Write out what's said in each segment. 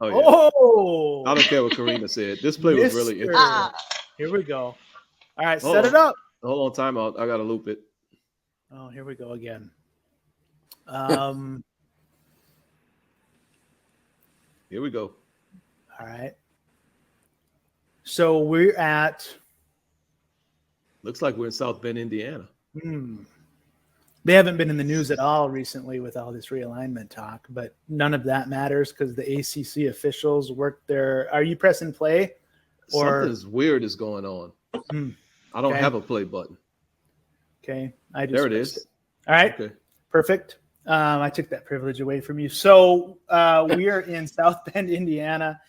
Oh yeah. Oh, I don't care what Karina said. This play was really Mister. interesting. Here we go. All right, Hold set on. it up. Hold on, timeout. I gotta loop it. Oh, here we go again. Um, Here we go. all right. So we're at. Looks like we're in South Bend, Indiana. They haven't been in the news at all recently with all this realignment talk, but none of that matters because the ACC officials worked their. Are you pressing play? Or Something's weird is going on. I don't okay. have a play button. Okay, I just There it pressed is. it. All right, Okay. perfect. I took that privilege away from you. So we are in South Bend, Indiana.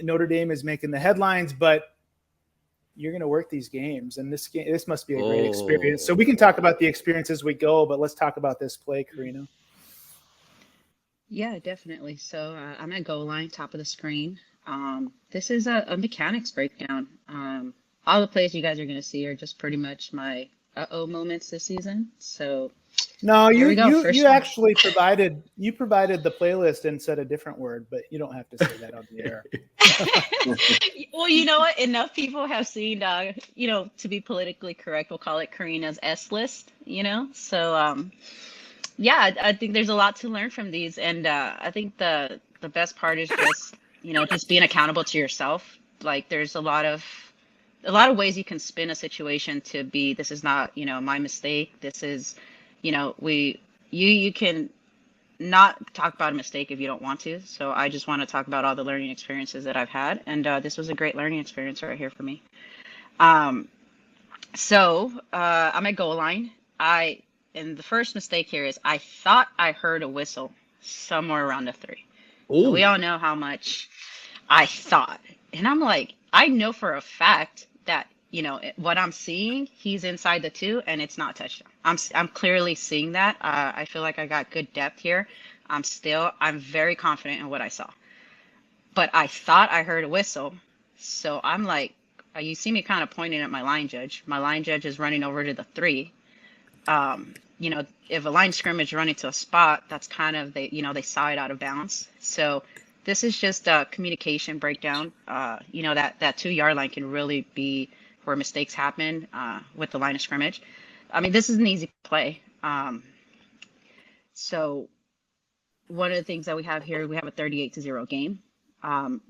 Notre Dame is making the headlines, but you're going to work these games, and this must be a great experience. So we can talk about the experience as we go, but let's talk about this play, Karina. Yeah, definitely. So I'm at goal line, top of the screen. This is a mechanics breakdown. All the plays you guys are going to see are just pretty much my uh-oh moments this season. So no, here we go. you actually provided the playlist and said a different word, but you don't have to say that on the air. Well, you know what? Enough people have seen, to be politically correct, we'll call it Karina's S list, So, yeah, I think there's a lot to learn from these. And I think the best part is just, just being accountable to yourself. Like there's a lot of ways you can spin a situation to be, this is not, my mistake. This is, you can not talk about a mistake if you don't want to. So I just want to talk about all the learning experiences that I've had. And this was a great learning experience right here for me. So I'm at goal line. And the first mistake here is I thought I heard a whistle somewhere around the 3. So we all know how much I thought. And I'm like, I know for a fact that, what I'm seeing, he's inside the 2 and it's not touchdown. I'm clearly seeing that. I feel like I got good depth here. I'm very confident in what I saw. But I thought I heard a whistle. So I'm like, you see me kind of pointing at my line judge. My line judge is running over to the 3. If a line scrimmage running to a spot, that's kind of, they saw it out of bounds. So this is just a communication breakdown. That 2-yard line can really be where mistakes happen with the line of scrimmage. I mean, this is an easy play. So one of the things that we have here, we have a 38-0 game.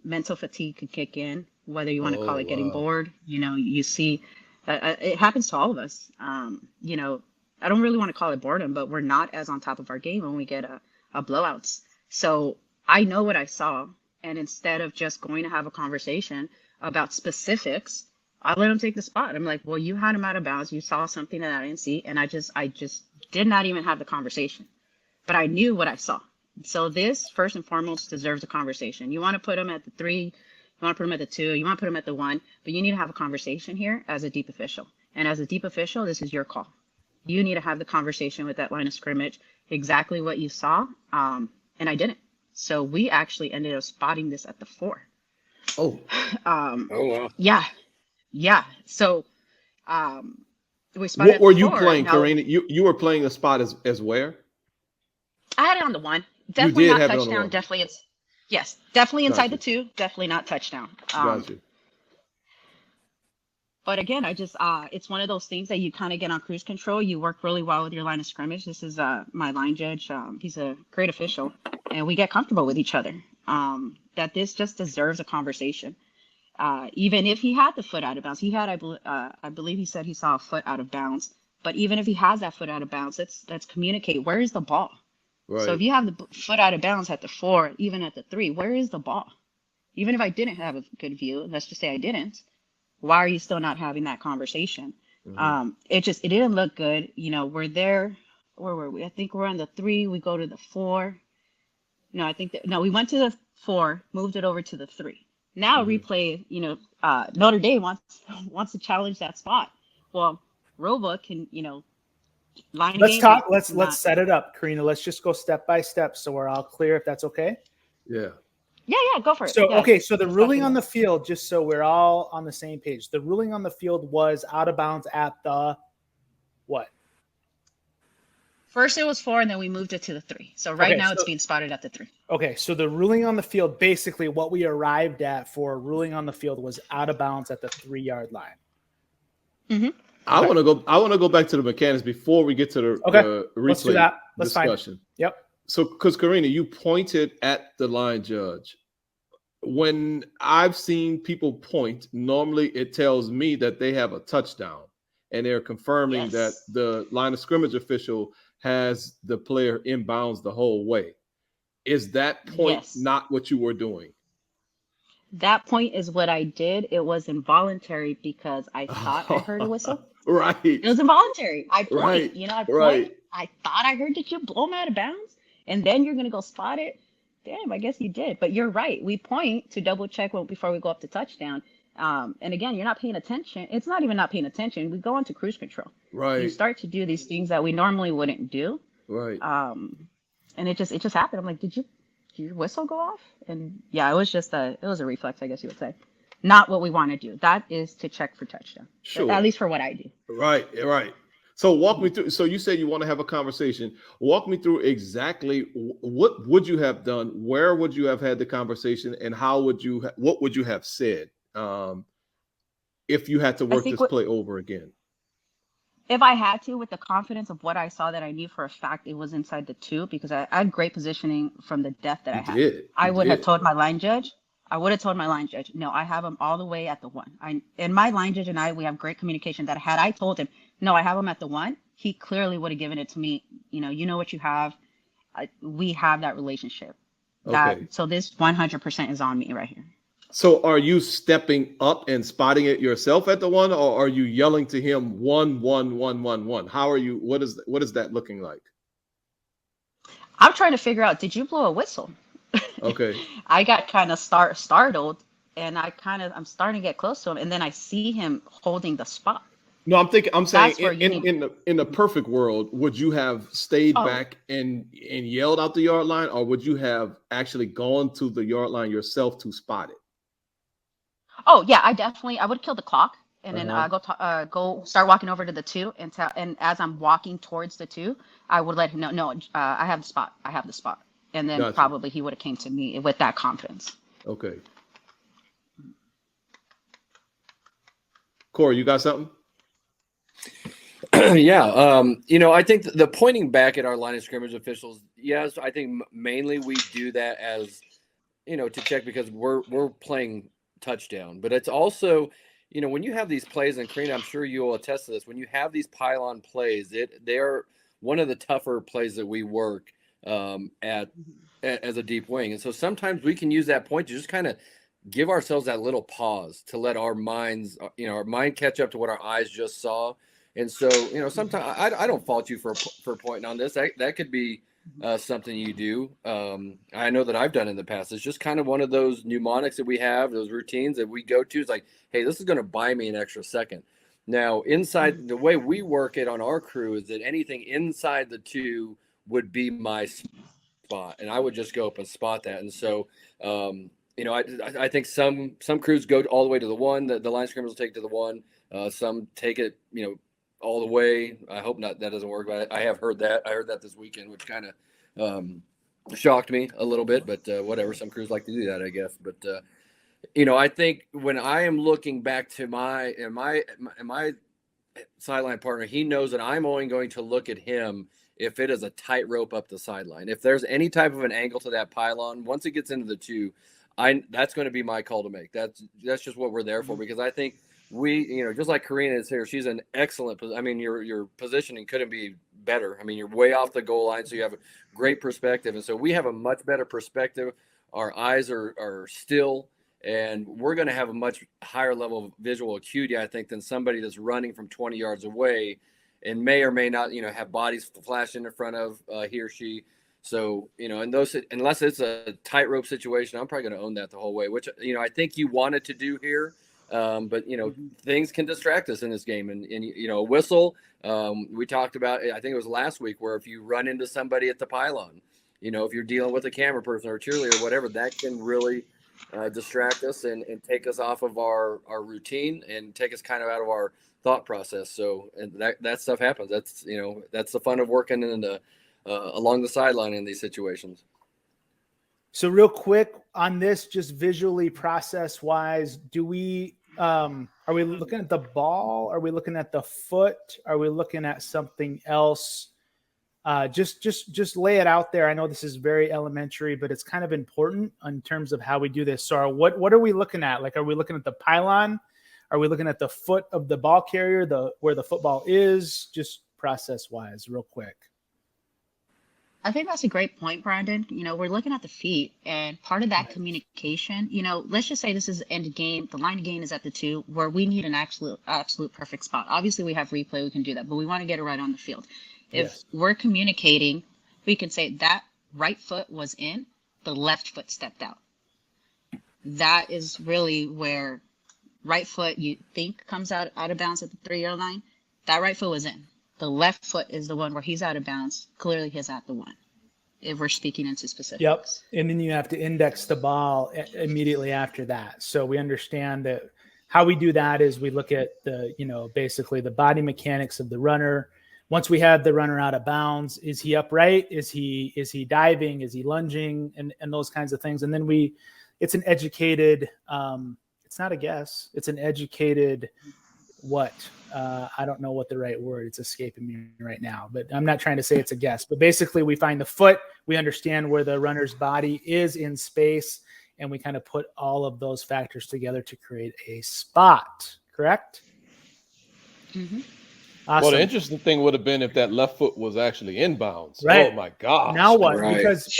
Mental fatigue could kick in, whether you want to call it getting bored. You see, it happens to all of us. I don't really want to call it boredom, but we're not as on top of our game when we get a blowouts. So I know what I saw. And instead of just going to have a conversation about specifics, I let him take the spot. I'm like, well, you had him out of bounds. You saw something that I didn't see. And I just did not even have the conversation, but I knew what I saw. So this first and foremost deserves a conversation. You want to put him at the 3, you want to put him at the 2, you want to put him at the 1, but you need to have a conversation here as a deep official. And as a deep official, this is your call. You need to have the conversation with that line of scrimmage, exactly what you saw. And I didn't. So we actually ended up spotting this at the 4. Oh. Oh, wow. Yeah. So we spotted What were at the you 4. playing, Now, Karina? You were playing the spot as where? I had it on the 1. Definitely did not have it on the touchdown. 1. Definitely yes, definitely inside Gotcha. the 2. Definitely not touchdown. Gotcha. But again, it's one of those things that you kind of get on cruise control. You work really well with your line of scrimmage. This is my line judge. He's a great official, and we get comfortable with each other. That this just deserves a conversation. Even if he had the foot out of bounds, I believe he said he saw a foot out of bounds. But even if he has that foot out of bounds, let's communicate. Where is the ball? Right. So if you have the foot out of bounds at the 4, even at the 3, where is the ball? Even if I didn't have a good view, let's just say I didn't. Why are you still not having that conversation? Mm-hmm. It didn't look good. We're there. Where were we? I think we're on the 3. We go to the 4. No, we went to the 4, moved it over to the 3. Now replay, Notre Dame wants to challenge that spot. Well, Roba can, line Let's game. talk. Let's set it up, Karina. Let's just go step by step so we're all clear, if that's okay. Yeah. Yeah, go for it. So, Yeah. okay, so the ruling on the field, just so we're all on the same page, the ruling on the field was out of bounds at the what? First it was 4, and then we moved it to the 3. So right Okay, now it's so- being spotted at the 3. Okay, so the ruling on the field, basically what we arrived at for ruling on the field was out of bounds at the 3-yard line. I want to go back to the mechanics before we get to the replay Let's do that. That's discussion. fine. Yep. So, because Karina, you pointed at the line judge. When I've seen people point, normally it tells me that they have a touchdown, and they're confirming that the line of scrimmage official has the player inbounds the whole way. Is that point not what you were doing? That point is what I did. It was involuntary because I thought I heard a whistle. Right. It was involuntary. I point, Right. I point. Right. I thought I heard that you blow him out of bounds, and then you're gonna go spot it. Damn, I guess you did. But you're right. We point to double check before we go up to touchdown. And again, you're not paying attention. It's not even not paying attention. We go into cruise control. Right. You start to do these things that we normally wouldn't do. Right. And it just happened. I'm like, did your whistle go off? And yeah, it was a reflex, I guess you would say. Not what we want to do. That is to check for touchdown. Sure. At least for what I do. Right. So walk me through. So you said you want to have a conversation. Walk me through exactly what would you have done? Where would you have had the conversation? And what would you have said if you had to work this play over again? If I had to, with the confidence of what I saw, that I knew for a fact it was inside the 2, because I had great positioning from the depth that I had. I would have told my line judge. No, I have him all the way at the 1. And my line judge and we have great communication. That had I told him, no, I have him at the 1, he clearly would have given it to me. You know what you have. We have that relationship. Okay. So this 100% is on me right here. So are you stepping up and spotting it yourself at the 1, or are you yelling to him 1 1 1 1 1? How are you? What is that looking like? I'm trying to figure out, did you blow a whistle? Okay. I got kind of startled, and I'm starting to get close to him, and then I see him holding the spot. No, I'm saying in the perfect world, would you have stayed back and yelled out the yard line, or would you have actually gone to the yard line yourself to spot it? Oh yeah, I would kill the clock, and then go start walking over to the 2, and as I'm walking towards the 2, I would let him know, no, I have the spot. And then probably he would have came to me with that confidence. Okay. Corey, you got something? Yeah. I think the pointing back at our line of scrimmage officials, yes, I think mainly we do that as, to check because we're playing touchdown. But it's also, when you have these plays, and Karina, I'm sure you'll attest to this, when you have these pylon plays, they're one of the tougher plays that we work as a deep wing. And so sometimes we can use that point to just kind of give ourselves that little pause to let our minds, our mind catch up to what our eyes just saw. And so, sometimes I don't fault you for pointing on this. That could be something you do. I know that I've done in the past. It's just kind of one of those mnemonics that we have, those routines that we go to. It's like, hey, this is going to buy me an extra second. Now, inside the way we work it on our crew is that anything inside the 2 would be my spot, and I would just go up and spot that. And so, I think some crews go all the way to the 1. The line scrimmage will take to the 1. Some take it, all the way. I hope not. That doesn't work. But I have heard that. I heard that this weekend, which kind of shocked me a little bit. But whatever. Some crews like to do that, I guess. But I think when I am looking back to my sideline partner, he knows that I'm only going to look at him if it is a tight rope up the sideline. If there's any type of an angle to that pylon, once it gets into the 2, that's going to be my call to make. That's just what we're there for, because I think we, just like Karina is here, she's an excellent. I mean, your positioning couldn't be better. I mean, you're way off the goal line, so you have a great perspective, and so we have a much better perspective. Our eyes are still, and we're going to have a much higher level of visual acuity, I think, than somebody that's running from 20 yards away and may or may not, have bodies flashing in front of he or she. So, and those, unless it's a tightrope situation, I'm probably going to own that the whole way, which, I think you wanted to do here. But, things can distract us in this game. And a whistle, we talked about, I think it was last week, where if you run into somebody at the pylon, if you're dealing with a camera person or a cheerleader or whatever, that can really distract us and take us off of our routine and take us kind of out of our thought process. So, and that stuff happens. That's, that's the fun of working in along the sideline in these situations. So real quick on this, just visually process wise, do we, are we looking at the ball? Are we looking at the foot? Are we looking at something else? Just lay it out there. I know this is very elementary, but it's kind of important in terms of how we do this. So what are we looking at? Like, are we looking at the pylon? Are we looking at the foot of the ball carrier, where the football is? Just process wise, real quick. I think that's a great point, Brandon. We're looking at the feet, and part of that communication, let's just say this is end of game. The line of game is at the 2, where we need an absolute perfect spot. Obviously, we have replay, we can do that, but we want to get it right on the field. If we're communicating, we can say that right foot was in, the left foot stepped out. That is really where right foot you think comes out of bounds at the 3-yard line. That right foot was in. The left foot is the one where he's out of bounds. Clearly, he's at the 1. If we're speaking into specifics. Yep. And then you have to index the ball immediately after that. So we understand that how we do that is we look at basically the body mechanics of the runner. Once we have the runner out of bounds, is he upright? Is he diving? Is he lunging? And those kinds of things. And then it's an educated, it's not a guess. It's an educated what? I don't know what the right word. It's escaping me right now, but I'm not trying to say it's a guess. But basically, we find the foot. We understand where the runner's body is in space, and we kind of put all of those factors together to create a spot. Correct? Mm-hmm. Awesome. Well, the interesting thing would have been if that left foot was actually inbounds. Right. Oh my gosh. Now what? Right. Because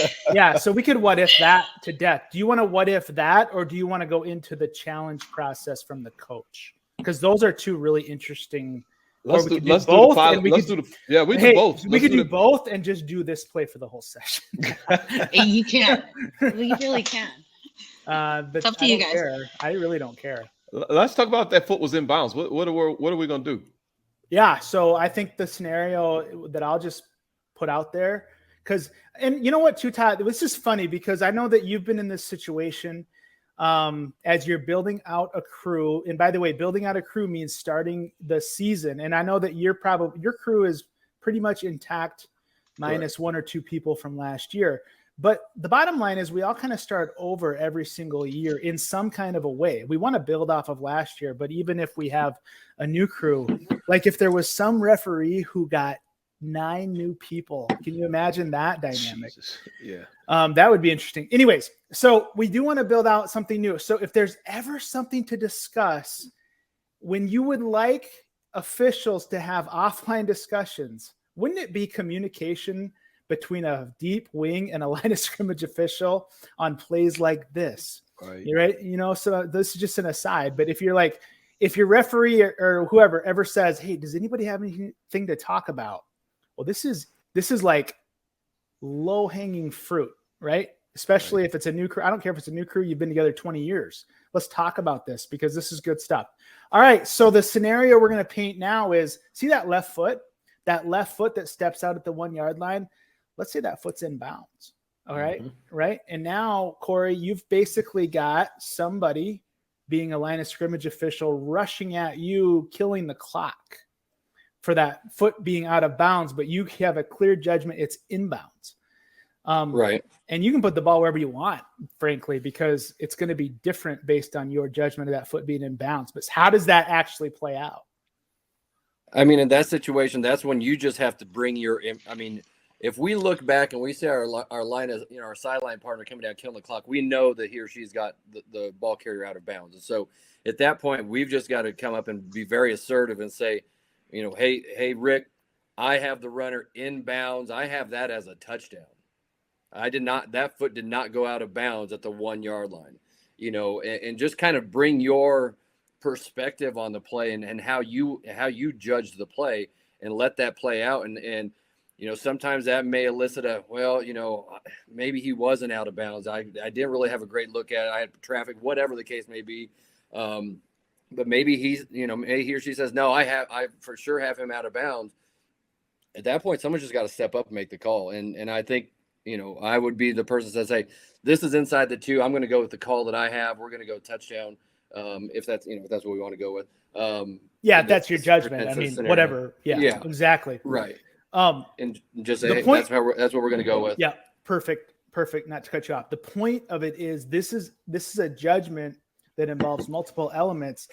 so we could what if that to death. Do you want to what if that, or do you want to go into the challenge process from the coach? Because those are two really interesting. Let's do do both, the and we let's could- do the yeah, we Hey, do both. we Let's could do the- both and just do this play for the whole session. You can. We really can. But It's up to I you don't guys. care. I really don't care. Let's talk about that foot was inbounds. What are we gonna do? Yeah, so I think the scenario that I'll just put out there, and you know what, too, Todd, this is funny because I know that you've been in this situation as you're building out a crew. And by the way, building out a crew means starting the season. And I know that your crew is pretty much intact, minus 1 or 2 people from last year. But the bottom line is we all kind of start over every single year in some kind of a way. We want to build off of last year, but even if we have a new crew, like if there was some referee who got 9 new people, can you imagine that dynamic? Jesus. Yeah. That would be interesting. Anyways, so we do want to build out something new. So if there's ever something to discuss, when you would like officials to have offline discussions, wouldn't it be communication between a deep wing and a line of scrimmage official on plays like this? Right. You're right. So this is just an aside, but if your referee or whoever ever says, "Hey, does anybody have anything to talk about?" Well, this is like low hanging fruit, right? Especially if it's a new crew. I don't care if it's a new crew. You've been together 20 years. Let's talk about this because this is good stuff. All right. So the scenario we're going to paint now is, see that left foot that steps out at the 1 yard line. Let's say that foot's in bounds. All right. Mm-hmm. Right. And now, Corey, you've basically got somebody being a line of scrimmage official rushing at you, killing the clock for that foot being out of bounds, but you have a clear judgment it's inbounds. Right. And you can put the ball wherever you want, frankly, because it's going to be different based on your judgment of that foot being in bounds. But how does that actually play out? I mean, in that situation, that's when you just have to bring if we look back and we see our line is, our sideline partner coming down, killing the clock, we know that he or she's got the ball carrier out of bounds. And so at that point, we've just got to come up and be very assertive and say, hey, Rick, I have the runner in bounds. I have that as a touchdown. That foot did not go out of bounds at the 1 yard line, and just kind of bring your perspective on the play and how you judge the play and let that play out. And sometimes that may elicit maybe he wasn't out of bounds. I didn't really have a great look at it. I had traffic, whatever the case may be. But maybe he's, maybe he or she says, no, I for sure have him out of bounds. At that point, someone's just got to step up and make the call. And I think, I would be the person that says, hey, this is inside the 2. I'm going to go with the call that I have. We're going to go touchdown. if that's if that's what we want to go with. Yeah, if that's your judgment. I potential mean, scenario. whatever. Yeah, Yeah. exactly. Right. And just say, the hey, point- that's what we're going to go with. Yeah, perfect. Not to cut you off. The point of it is this is a judgment that involves multiple elements,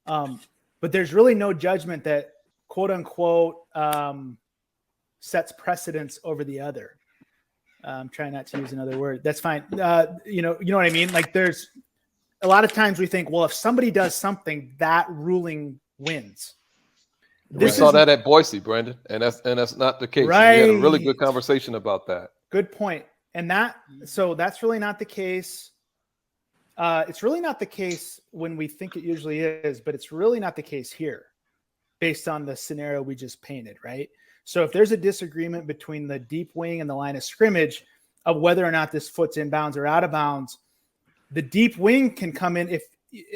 but there's really no judgment that quote unquote sets precedence over the other. I'm trying not to use another word. That's fine. You know what I mean? Like there's a lot of times we think, well, if somebody does something, that ruling wins. We saw that at Boise, Brandon, and that's not the case. Right. We had a really good conversation about that. Good point. And that's really not the case. It's really not the case when we think it usually is, but it's really not the case here based on the scenario we just painted, right? So if there's a disagreement between the deep wing and the line of scrimmage of whether or not this foot's in bounds or out of bounds, the deep wing can come in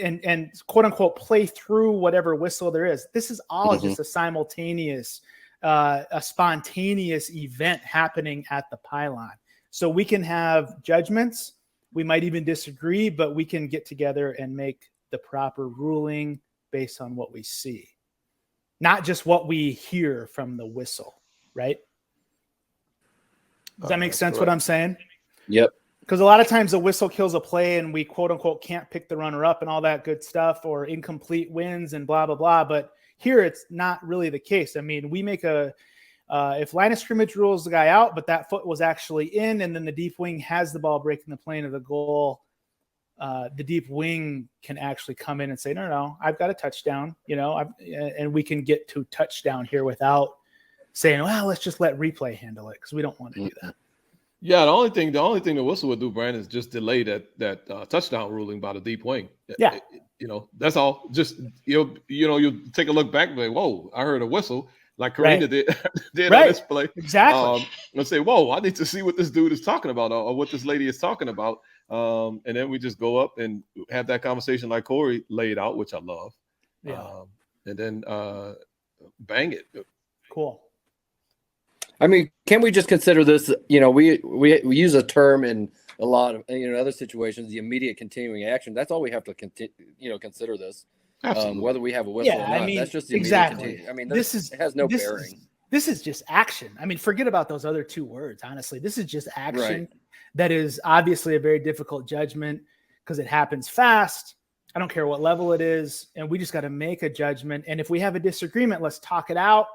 and quote unquote play through whatever whistle there is. This is all just a simultaneous, a spontaneous event happening at the pylon. So we can have judgments. We might even disagree, but we can get together and make the proper ruling based on what we see, not just what we hear from the whistle, right? Does that make sense what I'm saying? Yep. Because a lot of times the whistle kills a play and we quote unquote can't pick the runner up and all that good stuff, or incomplete wins and blah, blah, blah. But here it's not really the case. I mean, we make if line of scrimmage rules the guy out, but that foot was actually in, and then the deep wing has the ball breaking the plane of the goal, the deep wing can actually come in and say, no, I've got a touchdown, and we can get to touchdown here without saying, well, let's just let replay handle it because we don't want to do that. Yeah, the only thing the whistle would do, Brandon, is just delay that touchdown ruling by the deep wing. Yeah, that's all. Just you'll take a look back and be like, whoa, I heard a whistle, like Karina did on this play. Exactly. And say, whoa, I need to see what this dude is talking about or what this lady is talking about. And then we just go up and have that conversation like Corey laid out, which I love. Yeah. And then bang it. Cool. I mean, can we just consider this? We use a term in a lot of other situations, the immediate continuing action. That's all we have to consider this. Whether we have a whistle or not. I mean, that's just the exactly. I mean, it has no bearing. This is just action. I mean, forget about those other two words. Honestly, this is just action. Right. That is obviously a very difficult judgment because it happens fast. I don't care what level it is, and we just got to make a judgment. And if we have a disagreement, let's talk it out.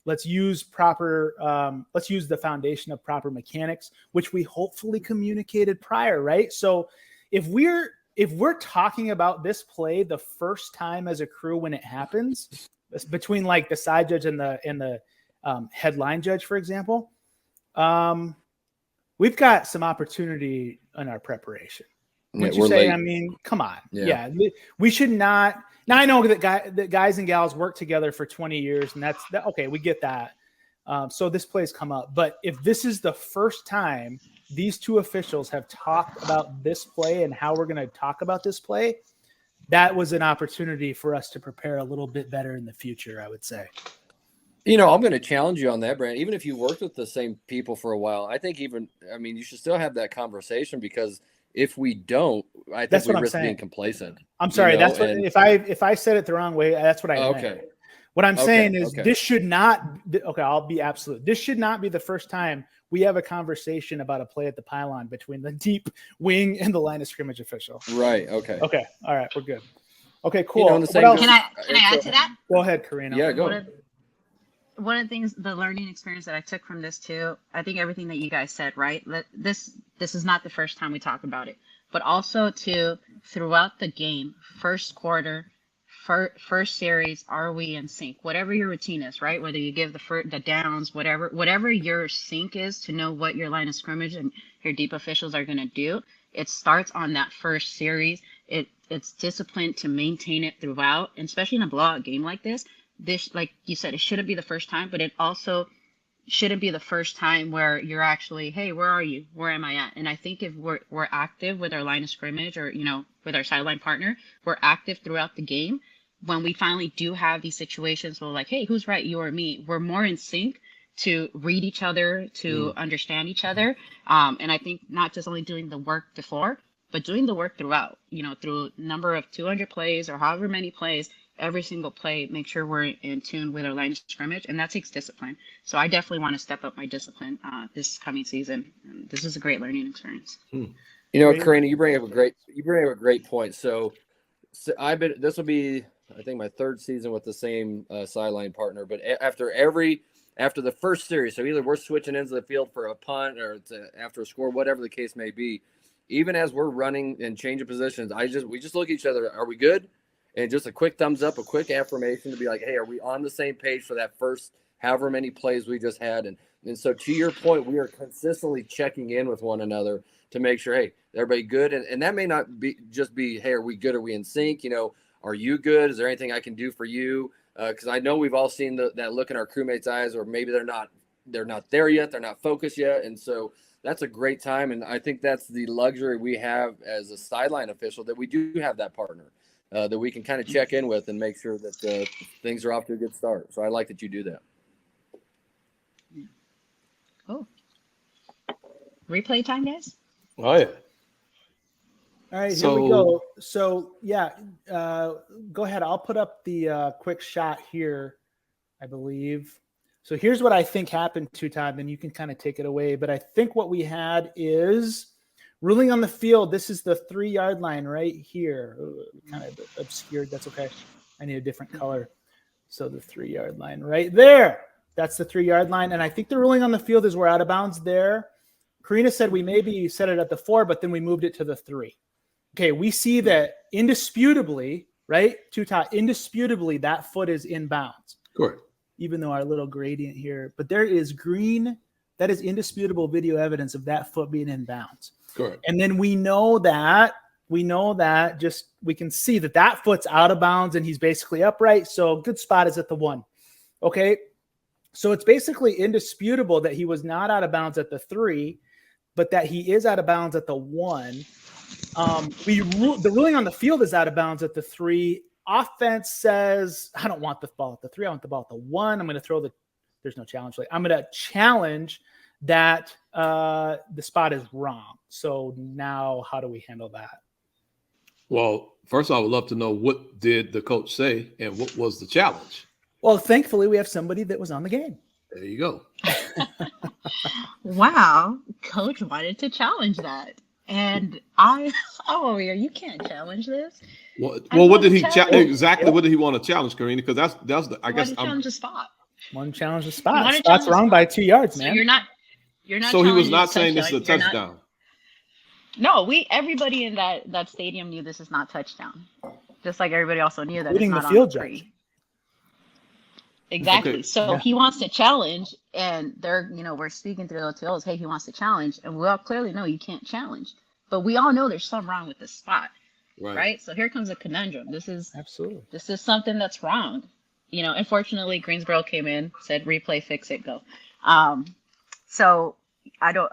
Let's use the foundation of proper mechanics, which we hopefully communicated prior, right? So if we're talking about this play the first time as a crew when it happens, between like the side judge and the headline judge, for example, we've got some opportunity in our preparation. Would you say? Late. I mean, come on. Yeah. We should not. Now I know that guys and gals work together for 20 years, and that's okay. We get that. So this play's come up, but if this is the first time these two officials have talked about this play and how we're going to talk about this play, that was an opportunity for us to prepare a little bit better in the future, I would say. I'm going to challenge you on that, Brandon. Even if you worked with the same people for a while, I think you should still have that conversation, because if we don't, I think we risk being complacent. I'm sorry. That's what, if I said it the wrong way, that's what I meant. Okay. What I'm saying is this should not, I'll be absolute. This should not be the first time we have a conversation about a play at the pylon between the deep wing and the line of scrimmage official. Right. Okay. Okay. All right. We're good. Okay, cool. Can I add to that? Go ahead, Karina. Yeah, go. One of the things, the learning experience that I took from this too, I think everything that you guys said, right? This is not the first time we talk about it, but also throughout the game, first quarter, first series, are we in sync? Whatever your routine is, right? Whether you give the downs, whatever your sync is to know what your line of scrimmage and your deep officials are going to do, it starts on that first series. It's discipline to maintain it throughout, and especially in a blowout game like this. This, like you said, it shouldn't be the first time, but it also shouldn't be the first time where you're actually, hey, where are you? Where am I at? And I think if we're active with our line of scrimmage, or with our sideline partner, we're active throughout the game. When we finally do have these situations where, like, hey, who's right, you or me? We're more in sync to read each other, to understand each other. And I think not just only doing the work before, but doing the work throughout, through number of 200 plays or however many plays, every single play, make sure we're in tune with our line of scrimmage, and that takes discipline. So I definitely want to step up my discipline this coming season. And this is a great learning experience. Karina, you bring up a great point. So this will be, I think, my third season with the same sideline partner. But after the first series, so either we're switching ends of the field for a punt or after a score, whatever the case may be, even as we're running and changing positions, we just look at each other. Are we good? And just a quick thumbs up, a quick affirmation to be like, hey, are we on the same page for that first however many plays we just had? And so to your point, we are consistently checking in with one another to make sure, hey, everybody good? And that may not be just be, hey, are we good? Are we in sync? Are you good? Is there anything I can do for you? Because I know we've all seen that look in our crewmates' eyes, or maybe they're not there yet. They're not focused yet. And so that's a great time. And I think that's the luxury we have as a sideline official, that we do have that partner that we can kind of check in with and make sure that things are off to a good start. So I like that you do that. Cool. Replay time, guys? Oh, yeah. All right, here we go. So, go ahead. I'll put up the quick shot here, I believe. So here's what I think happened to Todd, then you can kind of take it away. But I think what we had is ruling on the field. This is the 3-yard line right here. Kind of obscured. That's okay. I need a different color. So the 3-yard line right there. That's the 3-yard line. And I think the ruling on the field is we're out of bounds there. Karina said we maybe set it at the 4, but then we moved it to the 3. Okay, we see that indisputably, right? Indisputably, that foot is in bounds. Correct. Even though our little gradient here, but there is green. That is indisputable video evidence of that foot being in bounds. Correct. And then we know that we can see that foot's out of bounds and he's basically upright. So good spot is at the 1. Okay. So it's basically indisputable that he was not out of bounds at the 3, but that he is out of bounds at the 1. The ruling on the field is out of bounds at the 3. Offense says, I don't want the ball at the 3. I want the ball at the 1. I'm going to throw there's no challenge. I'm going to challenge that the spot is wrong. So now how do we handle that? Well, first I would love to know, what did the coach say and what was the challenge? Well, thankfully we have somebody that was on the game. There you go. Wow. Coach wanted to challenge that. And I'm over here. You can't challenge this. Well, what did he exactly? What did he want to challenge, Karina? Because that's the, I guess challenge the spot. One challenge the spot. Spot's wrong by 2 yards, man. So you're not. So he was not saying this is a touchdown. No, everybody in that stadium knew this is not touchdown. Just like everybody also knew that including it's not the field on the judge. Exactly. Okay. So he wants to challenge, and we're speaking through the OTLs. Hey, he wants to challenge, and we all clearly know you can't challenge. But we all know there's something wrong with this spot, right? So here comes a conundrum. This is something that's wrong. Unfortunately, Greensboro came in, said replay, fix it, go. So I don't.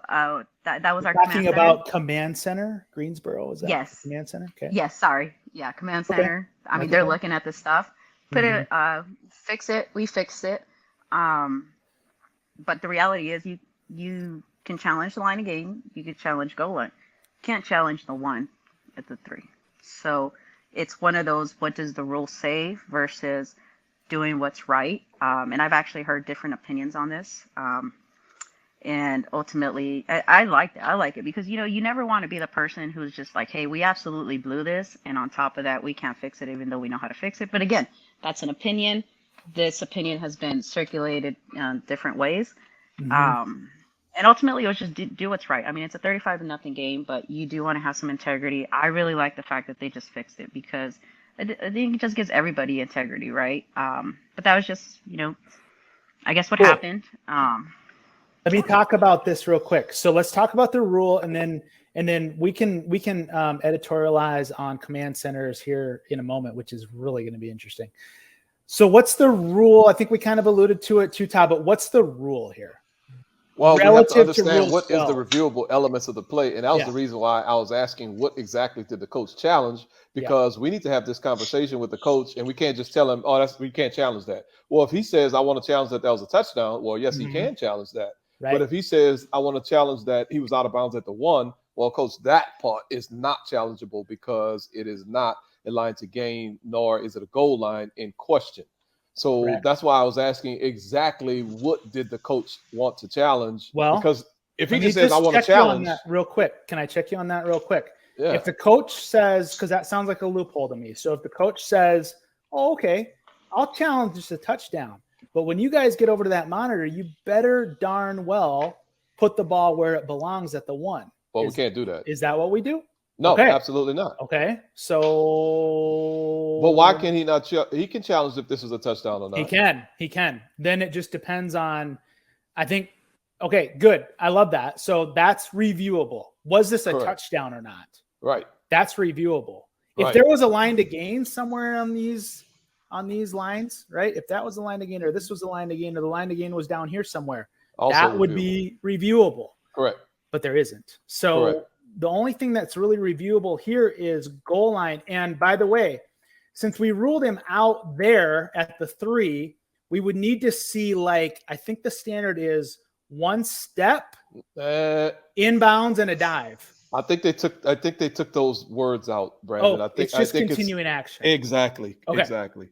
That was our talking about command center. Greensboro, is that? Yes. Command center. Okay. Yes. Sorry. Yeah. Command center. Okay. I mean, they're looking at this stuff. Put it. Fix it. We fixed it. But the reality is, you can challenge the line of game. You can challenge goal line. You can't challenge the 1 at the 3. So it's one of those. What does the rule say versus doing what's right? And I've actually heard different opinions on this. And ultimately, I like it. I like it because, you never want to be the person who's just like, hey, we absolutely blew this. And on top of that, we can't fix it, even though we know how to fix it. But again, that's an opinion. This opinion has been circulated different ways. Mm-hmm. And ultimately, it was just do what's right. I mean, it's a 35-0 game, but you do want to have some integrity. I really like the fact that they just fixed it because I think it just gives everybody integrity, right? But that was just, I guess what happened. Let me talk about this real quick. So let's talk about the rule, and then we can editorialize on command centers here in a moment, which is really going to be interesting. So what's the rule? I think we kind of alluded to it too, Todd, but what's the rule here? Well, we have to understand to what is the reviewable elements of the play. And that was the reason why I was asking what exactly did the coach challenge, because we need to have this conversation with the coach, and we can't just tell him, we can't challenge that. Well, if he says, I want to challenge that was a touchdown, well, yes, he can challenge that. Right. But if he says, I want to challenge that he was out of bounds at the 1, Well, coach, that part is not challengeable because it is not a line to gain, nor is it a goal line in question. So Correct. that's why I was asking exactly what did the coach want to challenge? Well, because if he let me just says, I want to check you on challenge, that real quick. Can I check you on that real quick? yeah, If the coach says, because that sounds like a loophole to me. So if the coach says, oh, okay, I'll challenge just a touchdown. But when you guys get over to that monitor, you better darn well put the ball where it belongs at the 1. well, we can't do that. Is that what we do? No, Okay. absolutely not. Okay. So. But why can he not? He can challenge if this is a touchdown or not. He can. Then it just depends on, I think, okay, good. I love that. So that's reviewable. Was this a Correct. touchdown or not? Right. That's reviewable. If Right. there was a line to gain somewhere on these lines, right? If that was the line to gain, or this was the line to gain, or the line to gain was down here somewhere, Also that would reviewable. be reviewable. Correct. But there isn't. So Correct. the only thing that's really reviewable here is goal line. And by the way, since we ruled him out there at the 3, we would need to see, like, I think the standard is 1 step, inbounds, and a dive. I think they took those words out, Brandon. Oh, I think it's just I think continuing action. Exactly. Okay. Exactly.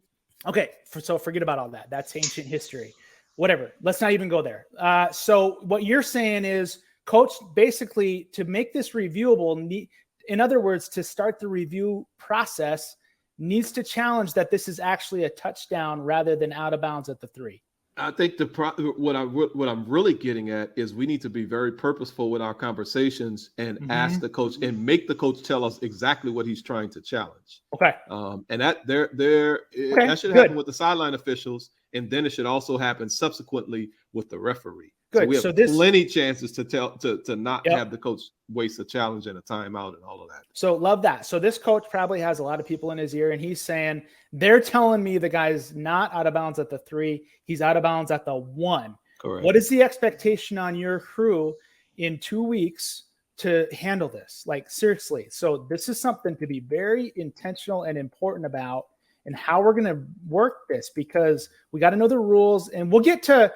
Okay, so forget about all that. That's ancient history. Whatever. Let's not even go there. So what you're saying is, coach, basically, to make this reviewable, in other words, to start the review process, needs to challenge that this is actually a touchdown rather than out of bounds at the 3. I think what I'm really getting at is we need to be very purposeful with our conversations and ask the coach and make the coach tell us exactly what he's trying to challenge. Okay. And that that should happen with the sideline officials, and then it should also happen subsequently with the referee. Good. So we have plenty chances to not have the coach waste a challenge and a timeout and all of that. So love that. So this coach probably has a lot of people in his ear, and he's saying, they're telling me the guy's not out of bounds at the 3. He's out of bounds at the 1. Correct. What is the expectation on your crew in 2 weeks to handle this? Like, seriously. So this is something to be very intentional and important about, and how we're going to work this, because we got to know the rules, and we'll get to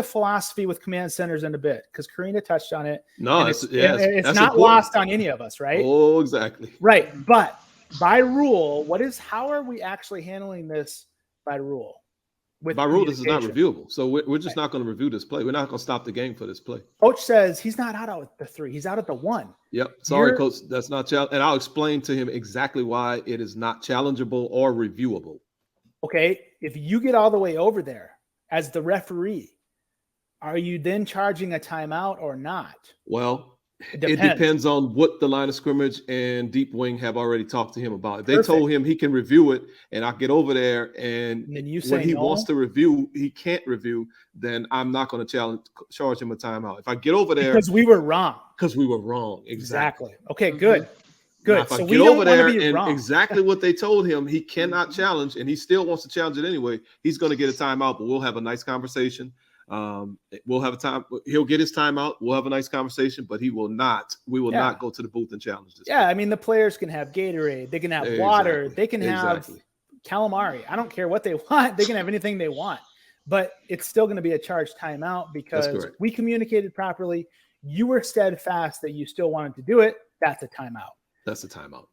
philosophy with command centers in a bit, because Karina touched on it. No, it's that's not important. lost on any of us, right? Oh, exactly. Right. But by rule, how are we actually handling this by rule? By rule, this is not reviewable. So we're just not going to review this play. We're not going to stop the game for this play. Coach says he's not out at the 3. He's out at the 1. Yep. Sorry, coach. That's not challenge. And I'll explain to him exactly why it is not challengeable or reviewable. Okay. If you get all the way over there as the referee, are you then charging a timeout or not? Well, it depends on what the line of scrimmage and deep wing have already talked to him about. If they told him he can review it, and I get over there and then you say when he wants to review, he can't review, then I'm not going to charge him a timeout. If I get over there because we were wrong. Exactly. Okay, good. Good. Now, if so I we get don't over there be and wrong. exactly what they told him, he cannot challenge, and he still wants to challenge it anyway, he's going to get a timeout, but we'll have a nice conversation. We'll have a time. He'll get his timeout. We'll have a nice conversation, but we will not go to the booth and challenge this. Yeah. I mean, the players can have Gatorade. They can have water. They can have calamari. I don't care what they want. They can have anything they want, but it's still going to be a charged timeout because we communicated properly. You were steadfast that you still wanted to do it. That's a timeout. That's a timeout.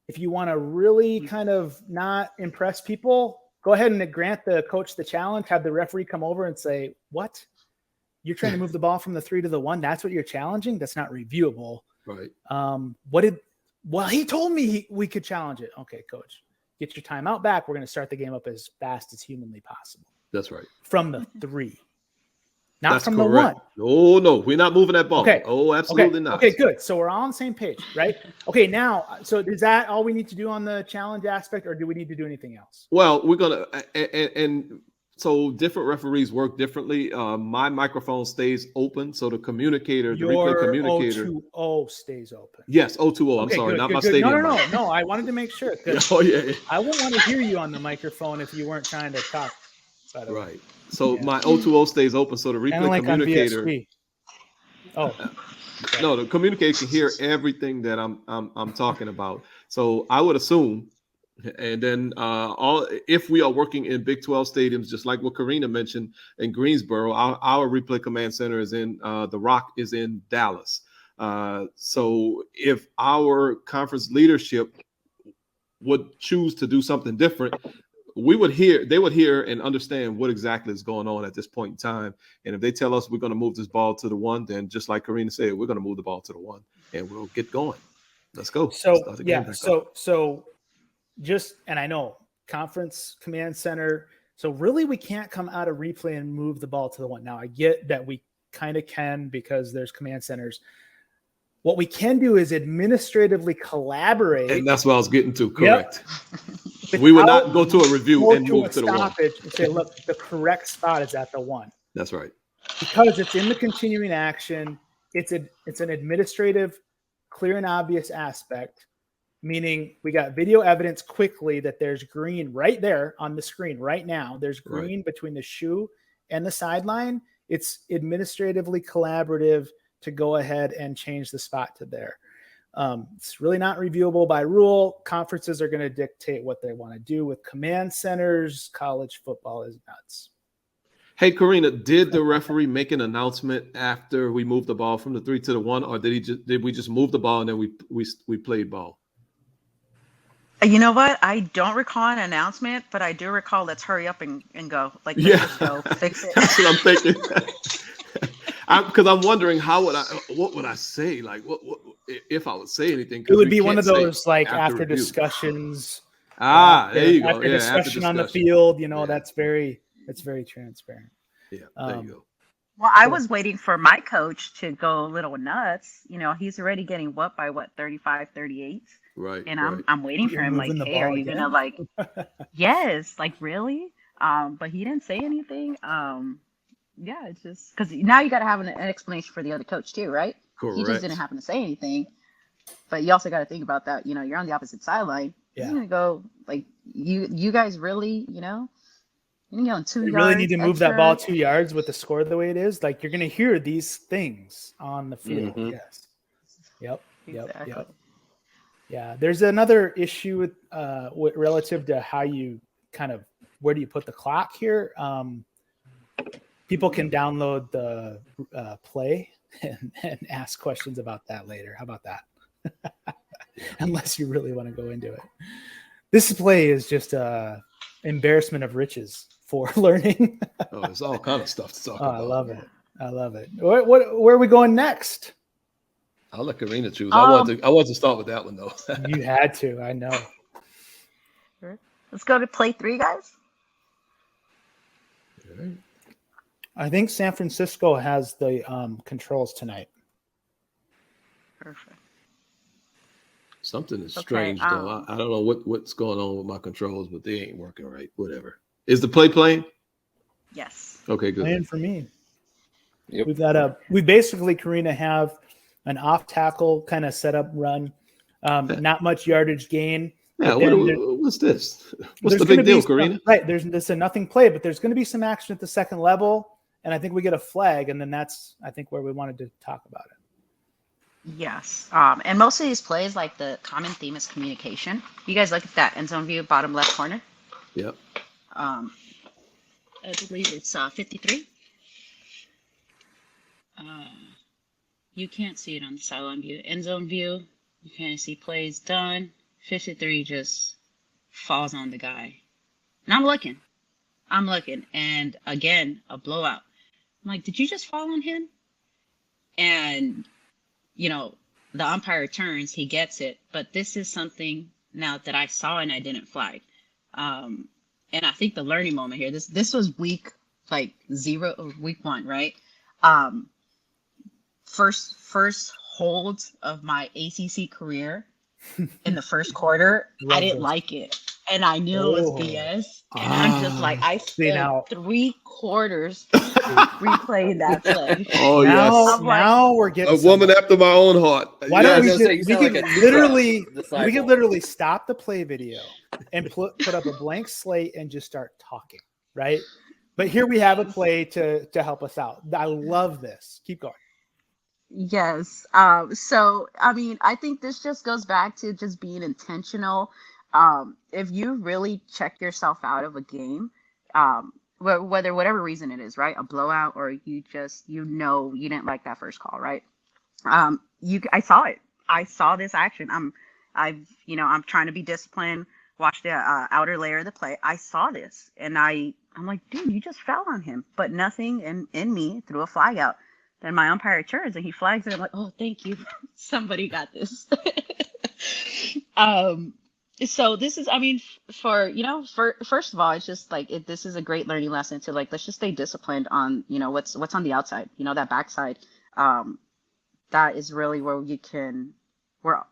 If you want to really kind of not impress people, go ahead and grant the coach the challenge, have the referee come over and say, what? You're trying to move the ball from the 3 to the 1. That's what you're challenging. That's not reviewable. Right. Well, he told me we could challenge it. Okay, coach, get your timeout back. We're going to start the game up as fast as humanly possible. That's right. From the 3, not That's from correct. the 1. Oh, no, we're not moving that ball. Okay. Oh, absolutely not. Okay, good. So we're all on the same page, right? Okay, now, so is that all we need to do on the challenge aspect, or do we need to do anything else? Well, we're going to, and so different referees work differently. My microphone stays open, so the communicator, the replay communicator. Your 020 stays open. Yes, 020. I'm sorry, not my stadium. No. I wanted to make sure. Oh, yeah. I wouldn't want to hear you on the microphone if you weren't trying to talk. Right. So my 020 stays open, so the replay communicator. No, the communicator can hear everything that I'm talking about. So I would assume, and then if we are working in Big 12 stadiums, just like what Karina mentioned in Greensboro, our replay command center is in The Rock is in Dallas. So if our conference leadership would choose to do something different, they would hear and understand what exactly is going on at this point in time. And if they tell us we're going to move this ball to the 1, then just like Karina said, we're going to move the ball to the 1 and we'll get going. Let's go. So yeah, so just, and I know conference command center. So really we can't come out of replay and move the ball to the 1. Now I get that we kind of can because there's command centers. What we can do is administratively collaborate. And that's what I was getting to. Correct. Yep. We would not go to a review and move to the 1. And say, look, the correct spot is at the 1. That's right. Because it's in the continuing action. It's an administrative, clear and obvious aspect, meaning we got video evidence quickly that there's green right there on the screen right now. There's green between the shoe and the sideline. It's administratively collaborative to go ahead and change the spot to there. It's really not reviewable by rule. Conferences are going to dictate what they want to do with command centers. College football is nuts. Hey, Karina, did the referee make an announcement after we moved the ball from the 3 to the 1, or did we just move the ball and then we played ball? You know what? I don't recall an announcement, but I do recall let's hurry up and go. Like, let's just go fix it. That's what I'm thinking. Because I'm wondering what would I say? Like, what if I would say anything? It would be one of those like after discussions. There you go. After discussion on the field, that's very transparent. Yeah, there you go. Well, I was waiting for my coach to go a little nuts. He's already getting whooped by 35, 38. Right. And I'm waiting for him like, hey, are you gonna like? Yes, like really? But he didn't say anything. Yeah, it's just because now you got to have an explanation for the other coach too, right? Correct. He just didn't happen to say anything. But you also got to think about that. You're on the opposite sideline. Yeah. You're gonna go like you guys really, you're gonna go on 2 yards. You really need to move that ball 2 yards with the score the way it is. Like you're gonna hear these things on the field. Mm-hmm. Yes. Yep. Exactly. Yep. Yeah. There's another issue with relative to how you where do you put the clock here? People can download the play and ask questions about that later. How about that? Unless you really want to go into it. This play is just a embarrassment of riches for learning. There's all kind of stuff to talk about. I love it. Where are we going next? I'll let Karina choose. I want to start with that one though. You had to. I know. Let's go to play 3, guys. All right. I think San Francisco has the controls tonight. Perfect. Something is strange though. I don't know what's going on with my controls, but they ain't working right. Whatever. Is the play playing? Yes. Okay, good. Playing for me. Yep. We basically, Karina, have an off tackle kind of setup run. Not much yardage gain. Yeah, what's this? What's the big deal, Karina? Right, there's a nothing play, but there's going to be some action at the second level, and I think we get a flag, and then that's, I think, where we wanted to talk about it. Yes, and most of these plays, like the common theme is communication. You guys look at that end zone view, bottom left corner. Yep. I believe it's 53. You can't see it on the sideline view. End zone view, you kind of see plays done. 53 just falls on the guy. And I'm looking. And again, a blowout. I'm like, did you just fall on him? And, the umpire turns, he gets it. But this is something now that I saw and I didn't flag. And I think the learning moment here, this was week 1, right? First hold of my ACC career. In the first quarter, I didn't like it, and I knew it was BS. And I'm just like, I spent 3 quarters replaying that play. Oh yes, now we're getting a woman after my own heart. Why don't we could literally stop the play video and put up a blank slate and just start talking, right? But here we have a play to help us out. I love this. Keep going. Yes. So, I mean, I think this just goes back to just being intentional. If you really check yourself out of a game, whatever reason it is, right? A blowout, or you didn't like that first call, right? I saw it. I saw this action. I'm trying to be disciplined. Watch the outer layer of the play. I saw this, and I'm like, dude, you just fell on him. But nothing in me threw a flag out. Then my umpire turns and he flags it. I'm like, oh, thank you, somebody got this. So this is, I mean, for first of all, it's just like this is a great learning lesson to like let's just stay disciplined on what's on the outside, that backside. That is really where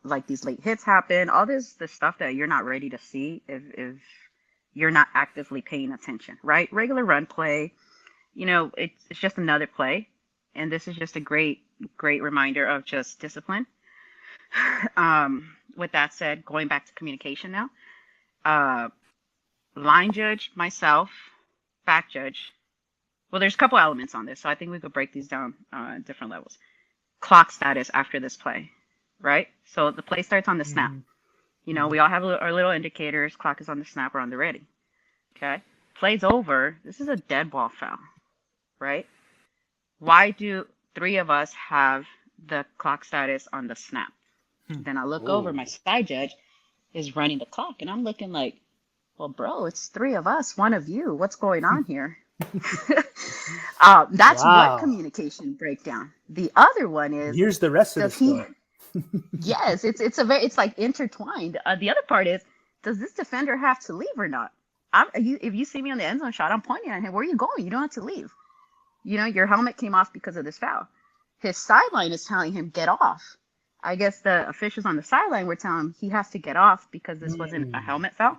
like these late hits happen, all this stuff that you're not ready to see if you're not actively paying attention, right? Regular run play, it's just another play, and this is just a great reminder of just discipline. With that said, going back to communication now, line judge, myself, back judge. Well, there's a couple elements on this, so I think we could break these down at different levels. Clock status after this play, right? So the play starts on the snap. We all have our little indicators. Clock is on the snap or on the ready. Okay. Play's over. This is a dead ball foul, right? Why do 3 of us have the clock status on the snap? Then I look over, my side judge is running the clock, and I'm looking like, well, bro, it's 3 of us, 1 of you. What's going on here? That's what communication breakdown. The other one is, here's the rest of the story. Yes, it's like intertwined. The other part is, does this defender have to leave or not? If you see me on the end zone shot, I'm pointing at him. Where are you going? You don't have to leave. Your helmet came off because of this foul. His sideline is telling him get off. I guess the officials on the sideline were telling him he has to get off because this wasn't a helmet foul.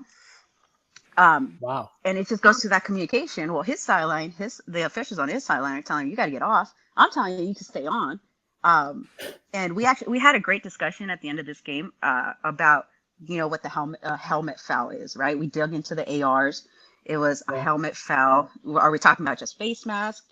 Wow. And it just goes to that communication. Well, his sideline, the officials on his sideline are telling him you got to get off. I'm telling you can stay on. And we had a great discussion at the end of this game about what the helmet foul is, right? We dug into the ARs. It was a helmet foul. Are we talking about just face mask?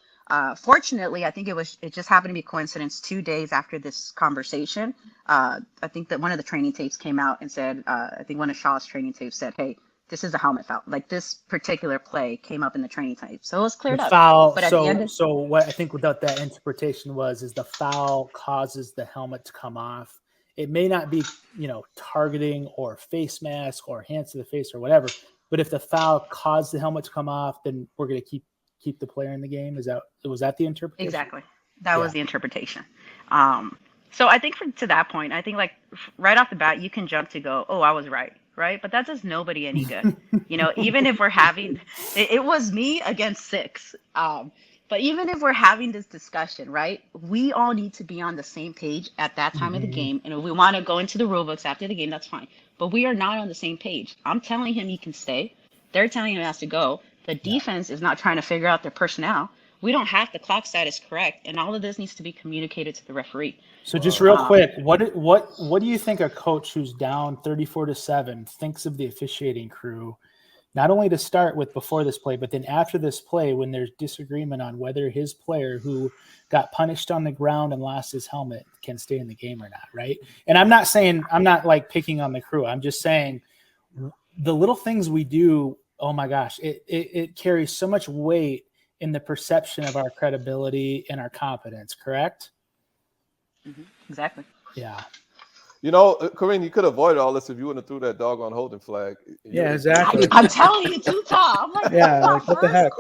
Fortunately, I think it just happened to be a coincidence 2 days after this conversation. I think that one of the training tapes came out and said, I think one of Shaw's training tapes said, hey, this is a helmet foul. Like this particular play came up in the training tape. So it was cleared up. Foul. But at the end So what I think without that interpretation is the foul causes the helmet to come off. It may not be, targeting or face mask or hands to the face or whatever, but if the foul caused the helmet to come off, then we're going to keep the player in the game. Was that the interpretation? Exactly. That was the interpretation. So I think to that point, I think like right off the bat, you can jump to go, oh, I was right. Right. But that does nobody any good. Even if we're having, it was me against 6. But even if we're having this discussion, right, we all need to be on the same page at that time of the game. And if we want to go into the rule books after the game, that's fine. But we are not on the same page. I'm telling him he can stay. They're telling him he has to go. The defense is not trying to figure out their personnel. We don't have the clock status correct, and all of this needs to be communicated to the referee. So just real quick, what do you think a coach who's down 34-7 thinks of the officiating crew? Not only to start with before this play, but then after this play, when there's disagreement on whether his player who got punished on the ground and lost his helmet can stay in the game or not, right? And I'm not like picking on the crew. I'm just saying the little things we do. Oh my gosh, it carries so much weight in the perception of our credibility and our competence, correct? Mm-hmm. Exactly. Yeah. Corinne, you could have avoided all this if you wouldn't have threw that doggone holding flag. Yeah, exactly. I'm telling you, too, Tom. I'm like, what the heck?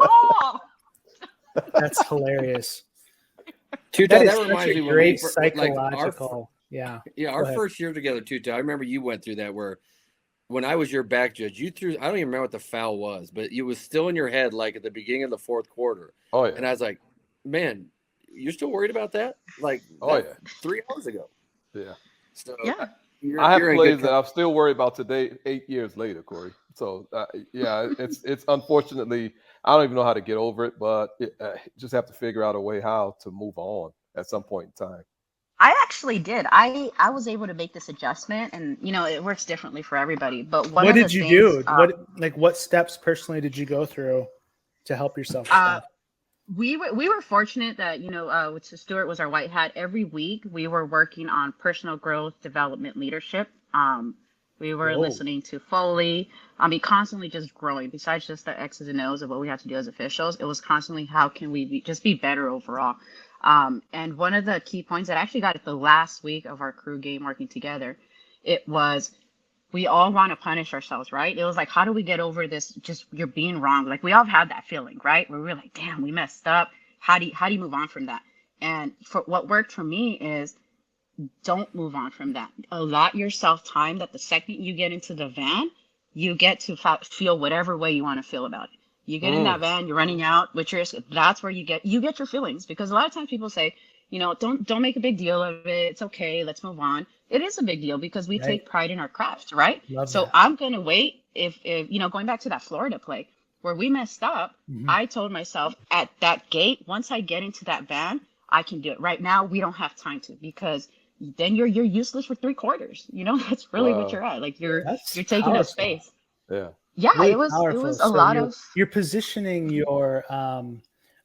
That's hilarious. Tuta, That reminds me great when psychological. Our first year together, Tuta. I remember you went through that where when I was your back judge, you threw, I don't even remember what the foul was, but it was still in your head like at the beginning of the 4th quarter. Oh, yeah. And I was like, man, you're still worried about that? Like, 3 hours ago. Yeah. So, yeah. I have plays that I'm still worried about today, 8 years later, Corey. So, it's unfortunately, I don't even know how to get over it, but just have to figure out a way how to move on at some point in time. I actually did. I was able to make this adjustment, and it works differently for everybody. But what did you do? What steps personally did you go through to help yourself? We were fortunate that which Stuart was our white hat. Every week we were working on personal growth, development, leadership. We were listening to Foley. Constantly just growing. Besides just the X's and O's of what we have to do as officials, it was constantly how can we just be better overall. And one of the key points that I actually got at the last week of our crew game working together, it was we all want to punish ourselves, right? It was like, how do we get over this? Just you're being wrong. Like we all have had that feeling, right? Where we're like, damn, we messed up. How do you move on from that? And for what worked for me is don't move on from that. Allot yourself time that the second you get into the van, you get to feel whatever way you want to feel about it. You get in that van, you're running out, which is that's where you get your feelings, because a lot of times people say, don't make a big deal of it. It's okay. Let's move on. It is a big deal because we take pride in our craft, right? So that. I'm going to wait if going back to that Florida play where we messed up, I told myself at that gate, once I get into that van, I can do it. Right now, we don't have time to, because then you're useless for 3 quarters. That's really what you're at. Like you're taking up space. Yeah. Yeah, really it was a so lot of. You're positioning your